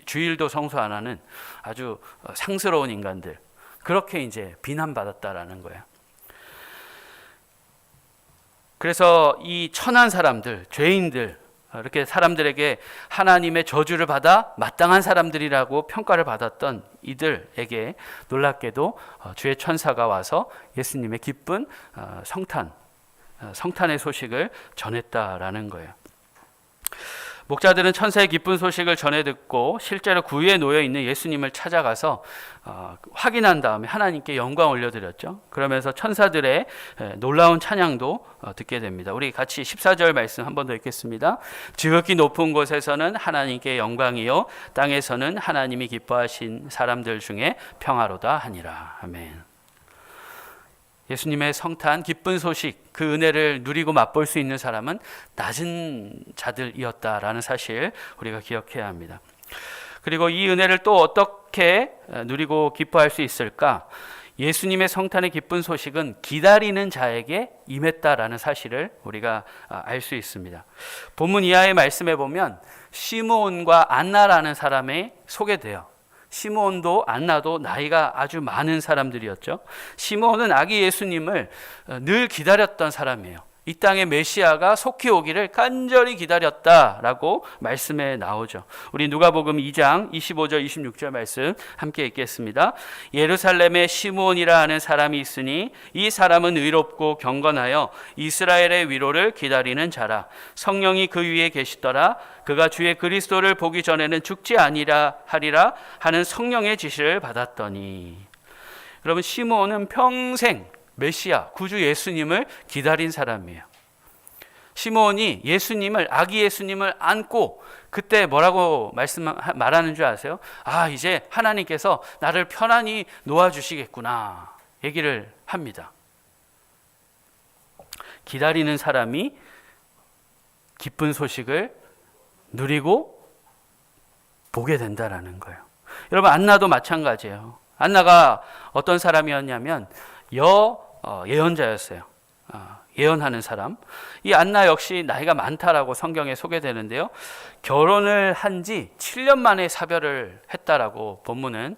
주일도 성수 안 하는 아주 상스러운 인간들, 그렇게 이제 비난받았다라는 거예요. 그래서 이 천한 사람들, 죄인들, 이렇게 사람들에게 하나님의 저주를 받아 마땅한 사람들이라고 평가를 받았던 이들에게 놀랍게도 주의 천사가 와서 예수님의 기쁜 성탄의 소식을 전했다라는 거예요. 목자들은 천사의 기쁜 소식을 전해 듣고 실제로 구유에 놓여 있는 예수님을 찾아가서 확인한 다음에 하나님께 영광 올려드렸죠. 그러면서 천사들의 놀라운 찬양도 듣게 됩니다. 우리 같이 14절 말씀 한 번 더 읽겠습니다. 지극히 높은 곳에서는 하나님께 영광이요 땅에서는 하나님이 기뻐하신 사람들 중에 평화로다 하니라. 아멘. 예수님의 성탄 기쁜 소식, 그 은혜를 누리고 맛볼 수 있는 사람은 낮은 자들이었다라는 사실 우리가 기억해야 합니다. 그리고 이 은혜를 또 어떻게 누리고 기뻐할 수 있을까? 예수님의 성탄의 기쁜 소식은 기다리는 자에게 임했다라는 사실을 우리가 알 수 있습니다. 본문 이하의 말씀에 보면 시므온과 안나라는 사람이 소개돼요. 시므온도 안나도 나이가 아주 많은 사람들이었죠. 시므온은 아기 예수님을 늘 기다렸던 사람이에요. 이 땅의 메시아가 속히 오기를 간절히 기다렸다라고 말씀에 나오죠. 우리 누가복음 2장 25절 26절 말씀 함께 읽겠습니다. 예루살렘에 시므온이라 하는 사람이 있으니 이 사람은 의롭고 경건하여 이스라엘의 위로를 기다리는 자라. 성령이 그 위에 계시더라. 그가 주의 그리스도를 보기 전에는 죽지 아니라 하리라 하는 성령의 지시를 받았더니. 여러분, 시므온은 평생 메시아, 구주 예수님을 기다린 사람이에요. 시므온이 예수님을, 아기 예수님을 안고 그때 뭐라고 말하는 줄 아세요? 아, 이제 하나님께서 나를 편안히 놓아주시겠구나 얘기를 합니다. 기다리는 사람이 기쁜 소식을 누리고 보게 된다라는 거예요. 여러분, 안나도 마찬가지예요. 안나가 어떤 사람이었냐면 예언자였어요. 예언하는 사람. 이 안나 역시 나이가 많다라고 성경에 소개되는데요. 결혼을 한 지 7년 만에 사별을 했다라고 본문은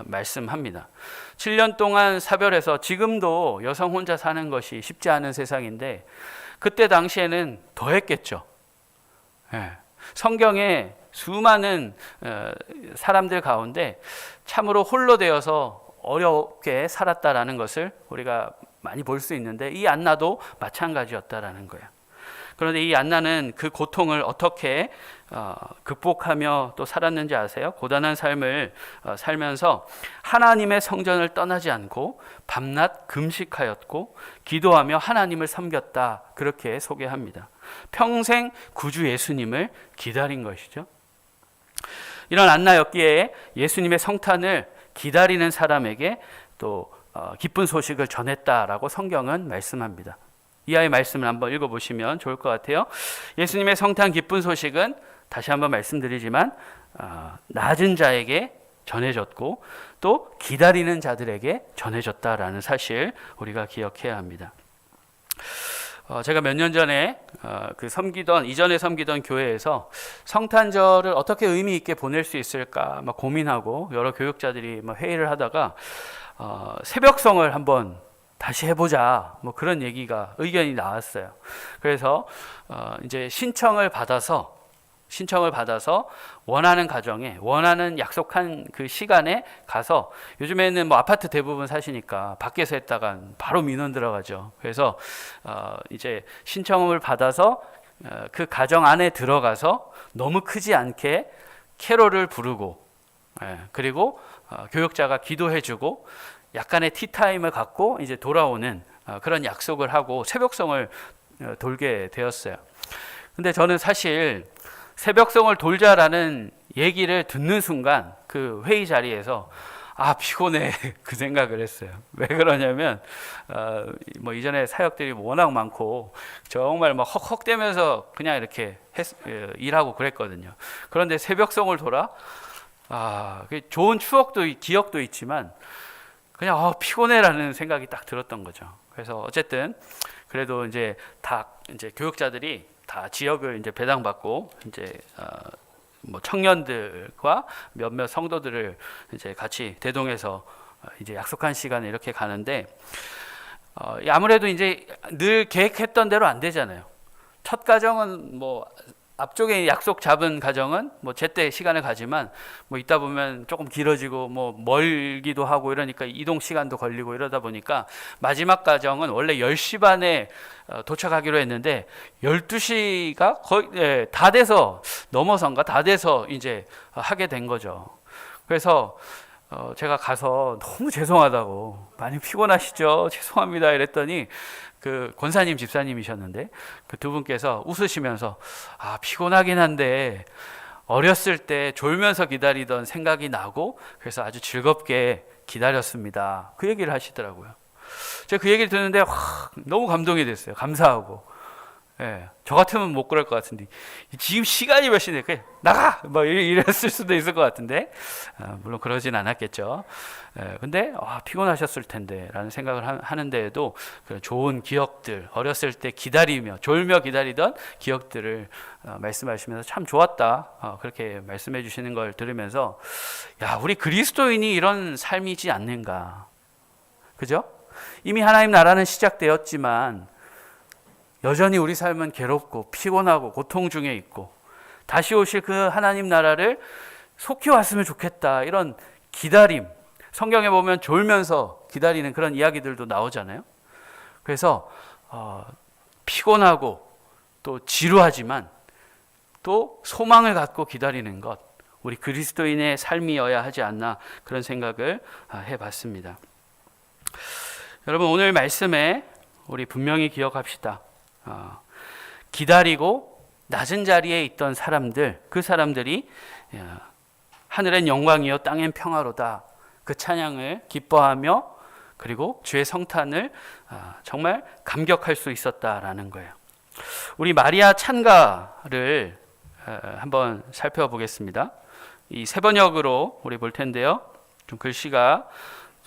말씀합니다. 7년 동안 사별해서 지금도 여성 혼자 사는 것이 쉽지 않은 세상인데 그때 당시에는 더 했겠죠. 성경에 수많은 사람들 가운데 참으로 홀로 되어서 어렵게 살았다라는 것을 우리가 많이 볼 수 있는데 이 안나도 마찬가지였다라는 거예요. 그런데 이 안나는 그 고통을 어떻게 극복하며 또 살았는지 아세요? 고단한 삶을 살면서 하나님의 성전을 떠나지 않고 밤낮 금식하였고 기도하며 하나님을 섬겼다, 그렇게 소개합니다. 평생 구주 예수님을 기다린 것이죠. 이런 안나였기에 예수님의 성탄을 기다리는 사람에게 또 기쁜 소식을 전했다라고 성경은 말씀합니다. 이하의 말씀을 한번 읽어보시면 좋을 것 같아요. 예수님의 성탄 기쁜 소식은 다시 한번 말씀드리지만 낮은 자에게 전해졌고 또 기다리는 자들에게 전해졌다라는 사실 우리가 기억해야 합니다. 제가 몇 년 전에 이전에 섬기던 교회에서 성탄절을 어떻게 의미 있게 보낼 수 있을까 막 고민하고 여러 교육자들이 막 회의를 하다가 새벽성을 한번 다시 해보자, 뭐 그런 의견이 나왔어요. 그래서 이제 신청을 받아서 원하는 가정에 원하는 약속한 그 시간에 가서, 요즘에는 뭐 아파트 대부분 사시니까 밖에서 했다가 바로 민원 들어가죠. 그래서 이제 신청을 받아서 그 가정 안에 들어가서 너무 크지 않게 캐롤을 부르고, 그리고 교육자가 기도해주고 약간의 티타임을 갖고 이제 돌아오는 그런 약속을 하고 새벽성을 돌게 되었어요. 근데 저는 사실 새벽성을 돌자라는 얘기를 듣는 순간 그 회의 자리에서 피곤해 그 생각을 했어요. 왜 그러냐면 뭐 이전에 사역들이 워낙 많고 정말 막 헉헉대면서 그냥 이렇게 일하고 그랬거든요. 그런데 새벽성을 돌아 좋은 추억도 기억도 있지만 그냥 피곤해라는 생각이 딱 들었던 거죠. 그래서 어쨌든 그래도 이제 교육자들이 다 지역을 이제 배당받고 이제 뭐 청년들과 몇몇 성도들을 이제 같이 대동해서 이제 약속한 시간에 이렇게 가는데 아무래도 이제 늘 계획했던 대로 안 되잖아요. 첫 가정은 뭐 앞쪽에 약속 잡은 가정은 뭐 제때 시간을 가지만 뭐 있다 보면 조금 길어지고 뭐 멀기도 하고 이러니까 이동 시간도 걸리고 이러다 보니까 마지막 가정은 원래 10시 반에 도착하기로 했는데 12시가 거의 다 돼서 넘어선가 다 돼서 이제 하게 된 거죠. 그래서 제가 가서 너무 죄송하다고, 많이 피곤하시죠? 죄송합니다 이랬더니 그 권사님 집사님이셨는데 그 두 분께서 웃으시면서 피곤하긴 한데 어렸을 때 졸면서 기다리던 생각이 나고 그래서 아주 즐겁게 기다렸습니다. 그 얘기를 하시더라고요. 제가 그 얘기를 듣는데 너무 감동이 됐어요. 감사하고. 예, 저 같으면 못 그럴 것 같은데 지금 시간이 몇 시인데 그냥 나가! 뭐 이랬을 수도 있을 것 같은데 물론 그러진 않았겠죠. 근데 피곤하셨을 텐데 라는 생각을 하는데에도 그런 좋은 기억들, 어렸을 때 기다리며 졸며 기다리던 기억들을 말씀하시면서 참 좋았다, 그렇게 말씀해 주시는 걸 들으면서 우리 그리스도인이 이런 삶이지 않는가. 그죠? 이미 하나님 나라는 시작되었지만 여전히 우리 삶은 괴롭고 피곤하고 고통 중에 있고 다시 오실 그 하나님 나라를 속히 왔으면 좋겠다, 이런 기다림, 성경에 보면 졸면서 기다리는 그런 이야기들도 나오잖아요. 그래서 피곤하고 또 지루하지만 또 소망을 갖고 기다리는 것, 우리 그리스도인의 삶이어야 하지 않나, 그런 생각을 해봤습니다. 여러분, 오늘 말씀에 우리 분명히 기억합시다. 기다리고 낮은 자리에 있던 사람들, 그 사람들이 하늘엔 영광이요 땅엔 평화로다, 그 찬양을 기뻐하며 그리고 주의 성탄을 정말 감격할 수 있었다라는 거예요. 우리 마리아 찬가를 한번 살펴보겠습니다. 이 세 번역으로 우리 볼 텐데요, 좀 글씨가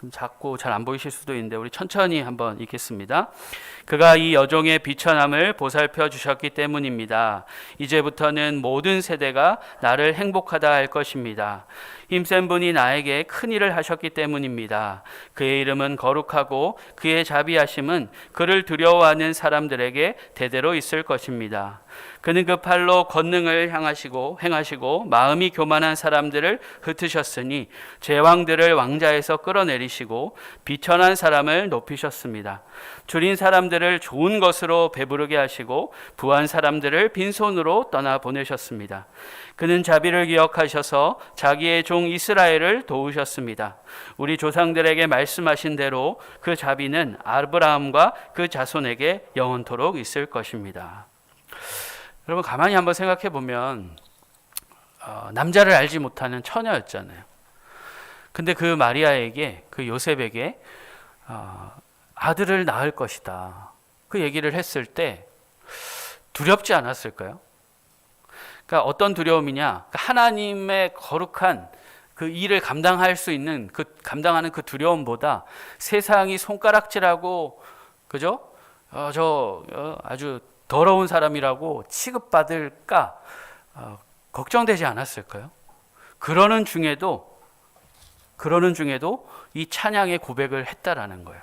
좀 작고 잘 안 보이실 수도 있는데 우리 천천히 한번 읽겠습니다. 그가 이 여종의 비천함을 보살펴 주셨기 때문입니다. 이제부터는 모든 세대가 나를 행복하다 할 것입니다. 힘센 분이 나에게 큰 일을 하셨기 때문입니다. 그의 이름은 거룩하고 그의 자비하심은 그를 두려워하는 사람들에게 대대로 있을 것입니다. 그는 그 팔로 권능을 행하시고 마음이 교만한 사람들을 흩으셨으니 제왕들을 왕자에서 끌어내리시고 비천한 사람을 높이셨습니다. 줄인 사람들을 좋은 것으로 배부르게 하시고 부한 사람들을 빈손으로 떠나 보내셨습니다. 그는 자비를 기억하셔서 자기의 종 이스라엘을 도우셨습니다. 우리 조상들에게 말씀하신 대로 그 자비는 아브라함과 그 자손에게 영원토록 있을 것입니다. 여러분, 가만히 한번 생각해 보면 남자를 알지 못하는 처녀였잖아요. 근데 그 마리아에게, 그 요셉에게 아들을 낳을 것이다, 그 얘기를 했을 때 두렵지 않았을까요? 그러니까 어떤 두려움이냐, 하나님의 거룩한 그 일을 감당할 수 있는 감당하는 그 두려움보다 세상이 손가락질하고, 그죠? 아주 더러운 사람이라고 취급받을까 걱정되지 않았을까요? 그러는 중에도 이 찬양의 고백을 했다라는 거예요.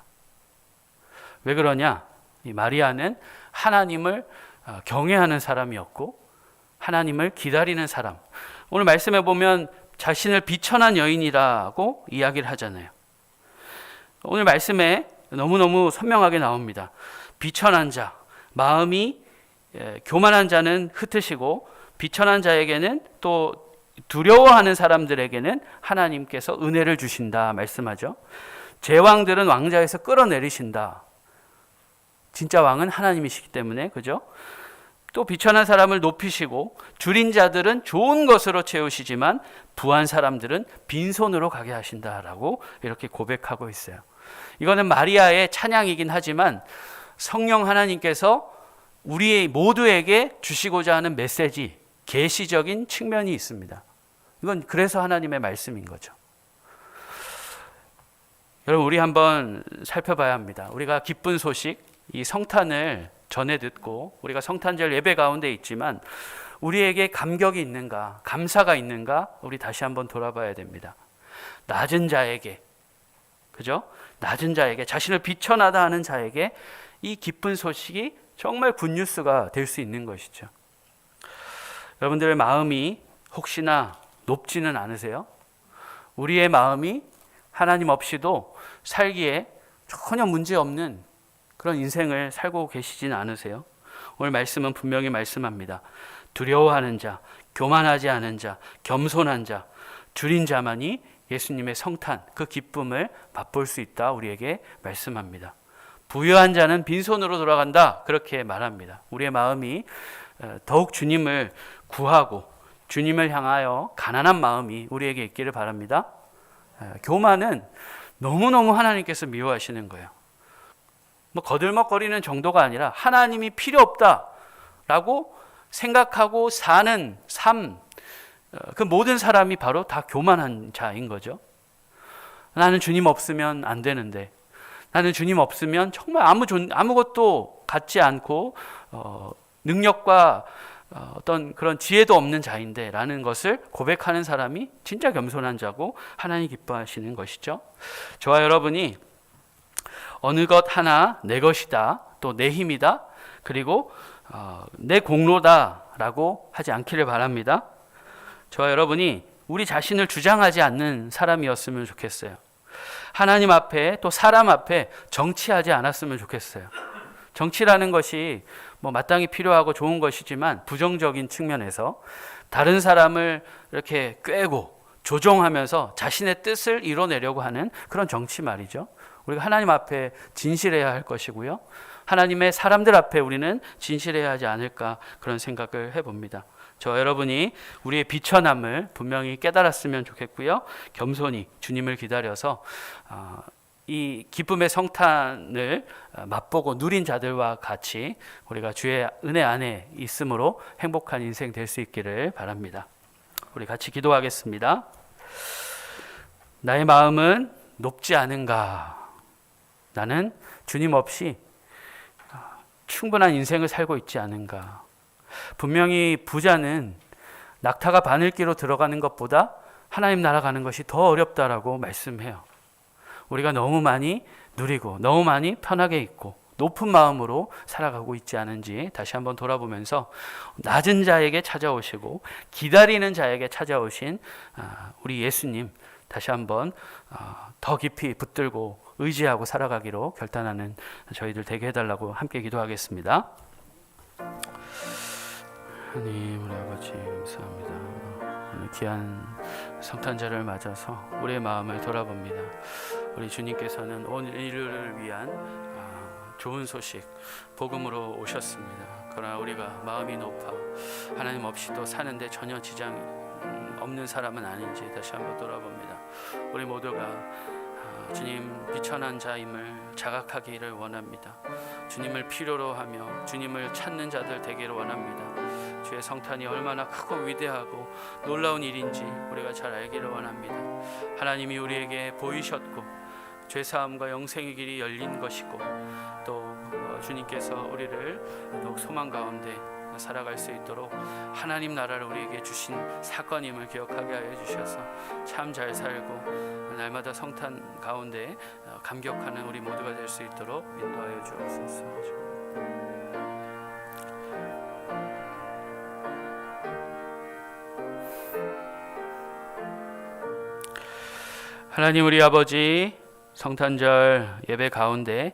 왜 그러냐? 이 마리아는 하나님을 경외하는 사람이었고 하나님을 기다리는 사람. 오늘 말씀에 보면 자신을 비천한 여인이라고 이야기를 하잖아요. 오늘 말씀에 너무너무 선명하게 나옵니다. 비천한 자, 마음이 교만한 자는 흩으시고 비천한 자에게는 또 두려워하는 사람들에게는 하나님께서 은혜를 주신다 말씀하죠. 제왕들은 왕자에서 끌어내리신다. 진짜 왕은 하나님이시기 때문에, 그죠? 또 비천한 사람을 높이시고 줄인 자들은 좋은 것으로 채우시지만 부한 사람들은 빈손으로 가게 하신다라고 이렇게 고백하고 있어요. 이거는 마리아의 찬양이긴 하지만 성령 하나님께서 우리 모두에게 주시고자 하는 메시지, 계시적인 측면이 있습니다. 이건 그래서 하나님의 말씀인 거죠. 여러분, 우리 한번 살펴봐야 합니다. 우리가 기쁜 소식, 이 성탄을 전해 듣고 우리가 성탄절 예배 가운데 있지만 우리에게 감격이 있는가, 감사가 있는가, 우리 다시 한번 돌아봐야 됩니다. 낮은 자에게, 그죠? 낮은 자에게, 자신을 비천하다 하는 자에게 이 기쁜 소식이 정말 굿뉴스가 될 수 있는 것이죠. 여러분들의 마음이 혹시나 높지는 않으세요? 우리의 마음이 하나님 없이도 살기에 전혀 문제없는 그런 인생을 살고 계시지는 않으세요? 오늘 말씀은 분명히 말씀합니다. 두려워하는 자, 교만하지 않은 자, 겸손한 자, 줄인 자만이 예수님의 성탄, 그 기쁨을 맛볼 수 있다 우리에게 말씀합니다. 부유한 자는 빈손으로 돌아간다, 그렇게 말합니다. 우리의 마음이 더욱 주님을 구하고 주님을 향하여 가난한 마음이 우리에게 있기를 바랍니다. 교만은 너무너무 하나님께서 미워하시는 거예요. 뭐 거들먹거리는 정도가 아니라 하나님이 필요 없다라고 생각하고 사는 삶, 그 모든 사람이 바로 다 교만한 자인 거죠. 나는 주님 없으면 안 되는데, 나는 주님 없으면 정말 아무것도 갖지 않고 능력과 어떤 그런 지혜도 없는 자인데 라는 것을 고백하는 사람이 진짜 겸손한 자고 하나님 기뻐하시는 것이죠. 저와 여러분이 어느 것 하나 내 것이다, 또 내 힘이다, 그리고 내 공로다 라고 하지 않기를 바랍니다. 저와 여러분이 우리 자신을 주장하지 않는 사람이었으면 좋겠어요. 하나님 앞에 또 사람 앞에 정치하지 않았으면 좋겠어요. 정치라는 것이 뭐 마땅히 필요하고 좋은 것이지만 부정적인 측면에서 다른 사람을 이렇게 꿰고 조종하면서 자신의 뜻을 이뤄내려고 하는 그런 정치 말이죠. 우리가 하나님 앞에 진실해야 할 것이고요. 하나님의 사람들 앞에 우리는 진실해야 하지 않을까, 그런 생각을 해봅니다. 저 여러분이 우리의 비천함을 분명히 깨달았으면 좋겠고요. 겸손히 주님을 기다려서 이 기쁨의 성탄을 맛보고 누린 자들과 같이 우리가 주의 은혜 안에 있음으로 행복한 인생 될 수 있기를 바랍니다. 우리 같이 기도하겠습니다. 나의 마음은 높지 않은가? 나는 주님 없이 충분한 인생을 살고 있지 않은가? 분명히 부자는 낙타가 바늘기로 들어가는 것보다 하나님 나라 가는 것이 더 어렵다라고 말씀해요. 우리가 너무 많이 누리고 너무 많이 편하게 있고 높은 마음으로 살아가고 있지 않은지 다시 한번 돌아보면서 낮은 자에게 찾아오시고 기다리는 자에게 찾아오신 우리 예수님 다시 한번 더 깊이 붙들고 의지하고 살아가기로 결단하는 저희들 되게 해달라고 함께 기도하겠습니다. 하나님 우리 아버지 감사합니다. 오늘 귀한 성탄절을 맞아서 우리의 마음을 돌아봅니다. 우리 주님께서는 오늘 인류를 위한 좋은 소식 복음으로 오셨습니다. 그러나 우리가 마음이 높아 하나님 없이도 사는데 전혀 지장이 없는 사람은 아닌지 다시 한번 돌아봅니다. 우리 모두가 주님 비천한 자임을 자각하기를 원합니다. 주님을 필요로 하며 주님을 찾는 자들 되기를 원합니다. 주의 성탄이 얼마나 크고 위대하고 놀라운 일인지 우리가 잘 알기를 원합니다. 하나님이 우리에게 보이셨고 죄사함과 영생의 길이 열린 것이고 또 주님께서 우리를 더욱 소망 가운데 살아갈 수 있도록 하나님 나라를 우리에게 주신 사건임을 기억하게 하여 주셔서 참 잘 살고 날마다 성탄 가운데 감격하는 우리 모두가 될 수 있도록 인도하여 주옵소서. 하나님 우리 아버지, 성탄절 예배 가운데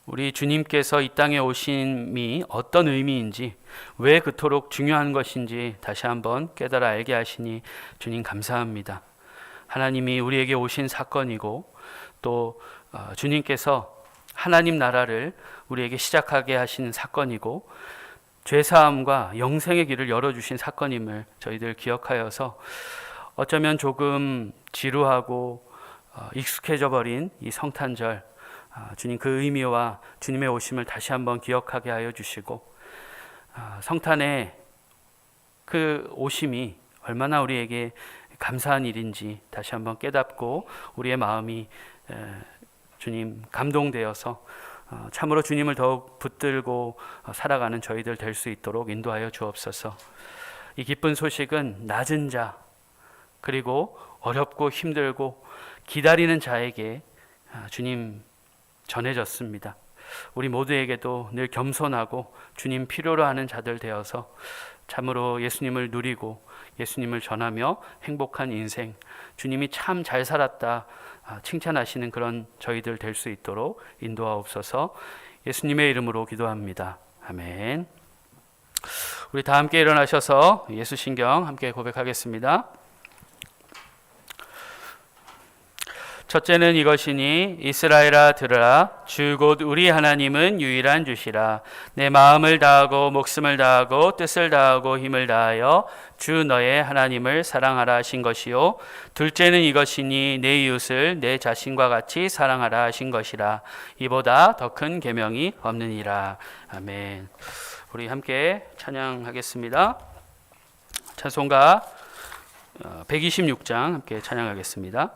우리 주님께서 이 땅에 오심이 어떤 의미인지, 왜 그토록 중요한 것인지 다시 한번 깨달아 알게 하시니 주님 감사합니다. 하나님이 우리에게 오신 사건이고 또 주님께서 하나님 나라를 우리에게 시작하게 하신 사건이고 죄사함과 영생의 길을 열어주신 사건임을 저희들 기억하여서 어쩌면 조금 지루하고 익숙해져 버린 이 성탄절, 주님 그 의미와 주님의 오심을 다시 한번 기억하게 하여 주시고 성탄의 그 오심이 얼마나 우리에게 감사한 일인지 다시 한번 깨닫고 우리의 마음이 주님 감동되어서 참으로 주님을 더욱 붙들고 살아가는 저희들 될 수 있도록 인도하여 주옵소서. 이 기쁜 소식은 낮은 자 그리고 어렵고 힘들고 기다리는 자에게 주님 전해졌습니다. 우리 모두에게도 늘 겸손하고 주님 필요로 하는 자들 되어서 참으로 예수님을 누리고 예수님을 전하며 행복한 인생, 주님이 참 잘 살았다 칭찬하시는 그런 저희들 될 수 있도록 인도하옵소서. 예수님의 이름으로 기도합니다. 아멘. 우리 다 함께 일어나셔서 예수 신경 함께 고백하겠습니다. 첫째는 이것이니 이스라엘아 들으라. 주 곧 우리 하나님은 유일한 주시라. 내 마음을 다하고 목숨을 다하고 뜻을 다하고 힘을 다하여 주 너의 하나님을 사랑하라 하신 것이요. 둘째는 이것이니 내 이웃을 내 자신과 같이 사랑하라 하신 것이라. 이보다 더 큰 계명이 없느니라. 아멘. 우리 함께 찬양하겠습니다. 찬송가 126장 함께 찬양하겠습니다.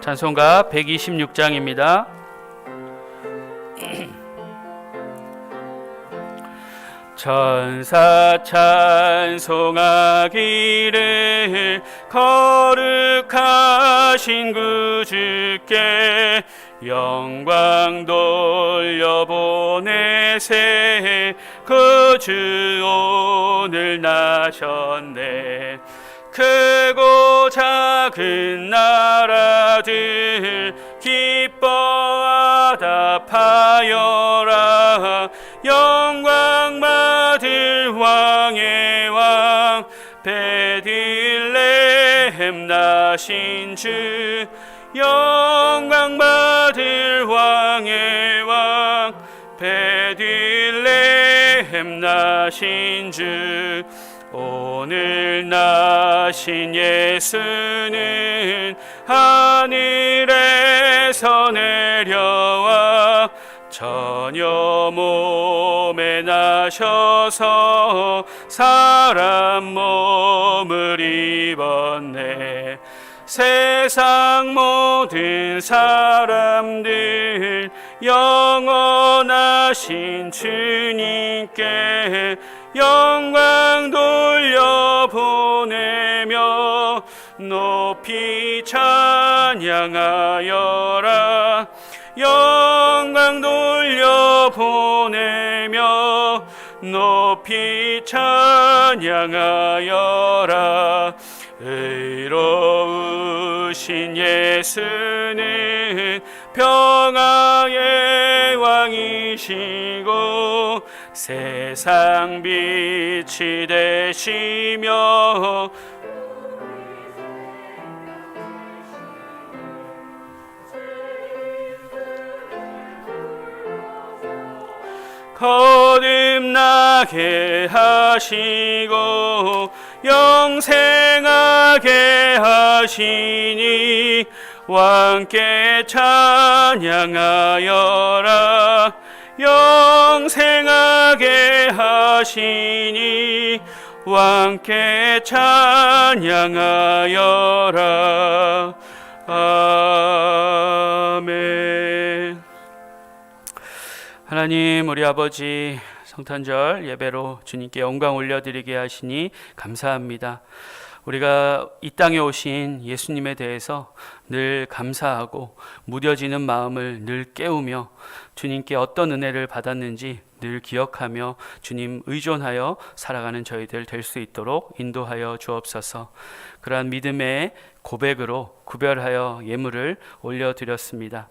찬송가 126장입니다. 천사 찬송하기를 거룩하신 그 주께 영광 돌려보내세. 그 주 오늘 나셨네. 크고 작은 나라들 기뻐하다 파여라. 영광 받을 왕의 왕 베들레헴 나신 주. 영광 받을 왕의 왕 베들레헴 나신 주. 오늘 나신 예수는 하늘에서 내려와 처녀 몸에 나셔서 사람 몸을 입었네. 세상 모든 사람들 영원하신 주님께 영광 돌려보내며 높이 찬양하여라. 영광 돌려보내며 높이 찬양하여라. 의로우신 예수는 평화의 왕이시고 세상 빛이 되시며 거듭나게 하시고 영생하게 하시니 왕께 찬양하여라. 영생하게 하시니 왕께 찬양하여라. 아멘. 하나님, 우리 아버지, 성탄절 예배로 주님께 영광 올려드리게 하시니 감사합니다. 우리가 이 땅에 오신 예수님에 대해서 늘 감사하고 무뎌지는 마음을 늘 깨우며 주님께 어떤 은혜를 받았는지 늘 기억하며 주님 의존하여 살아가는 저희들 될 수 있도록 인도하여 주옵소서. 그러한 믿음의 고백으로 구별하여 예물을 올려드렸습니다.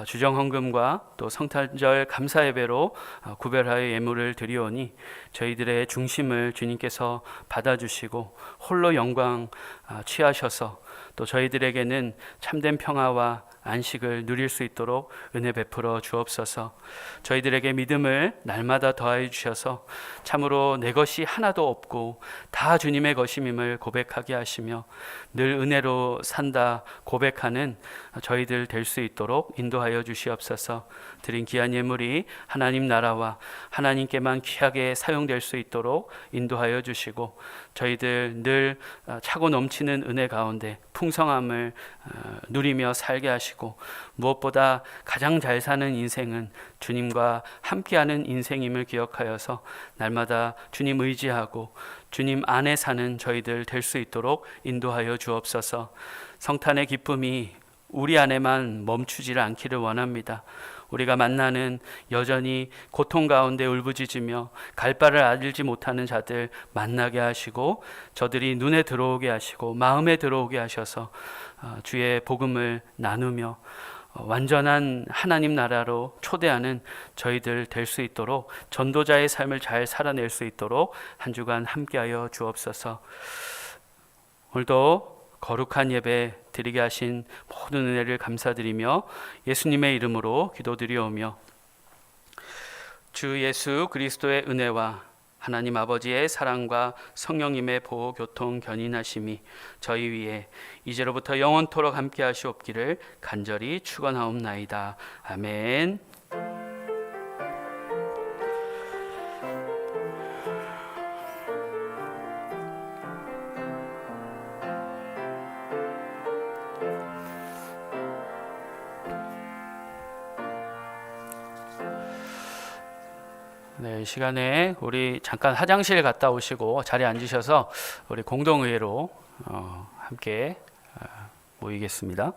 주정 헌금과 또 성탄절 감사 예배로 구별하여 예물을 드리오니 저희들의 중심을 주님께서 받아주시고 홀로 영광 취하셔서 또 저희들에게는 참된 평화와 안식을 누릴 수 있도록 은혜 베풀어 주옵소서. 저희들에게 믿음을 날마다 더하여 주셔서 참으로 내 것이 하나도 없고 다 주님의 것임을 고백하게 하시며 늘 은혜로 산다 고백하는 저희들 될 수 있도록 인도하여 주시옵소서. 드린 귀한 예물이 하나님 나라와 하나님께만 귀하게 사용될 수 있도록 인도하여 주시고 저희들 늘 차고 넘치는 은혜 가운데 풍성함을 누리며 살게 하시고, 무엇보다 가장 잘 사는 인생은 주님과 함께하는 인생임을 기억하여서 날마다 주님 의지하고 주님 안에 사는 저희들 될 수 있도록 인도하여 주옵소서. 성탄의 기쁨이 우리 안에만 멈추지를 않기를 원합니다. 우리가 만나는 여전히 고통 가운데 울부짖으며 갈 바를 알지 못하는 자들 만나게 하시고, 저들이 눈에 들어오게 하시고 마음에 들어오게 하셔서 주의 복음을 나누며 완전한 하나님 나라로 초대하는 저희들 될 수 있도록, 전도자의 삶을 잘 살아낼 수 있도록 한 주간 함께하여 주옵소서. 오늘도 거룩한 예배 드리게 하신 모든 은혜를 감사드리며 예수님의 이름으로 기도드리오며, 주 예수 그리스도의 은혜와 하나님 아버지의 사랑과 성령님의 보호 교통 견인하심이 저희 위에 이제로부터 영원토록 함께 하시옵기를 간절히 축원하옵나이다. 아멘. 네, 이 시간에 우리 잠깐 화장실 갔다 오시고 자리에 앉으셔서 우리 공동의회로 함께 모이겠습니다.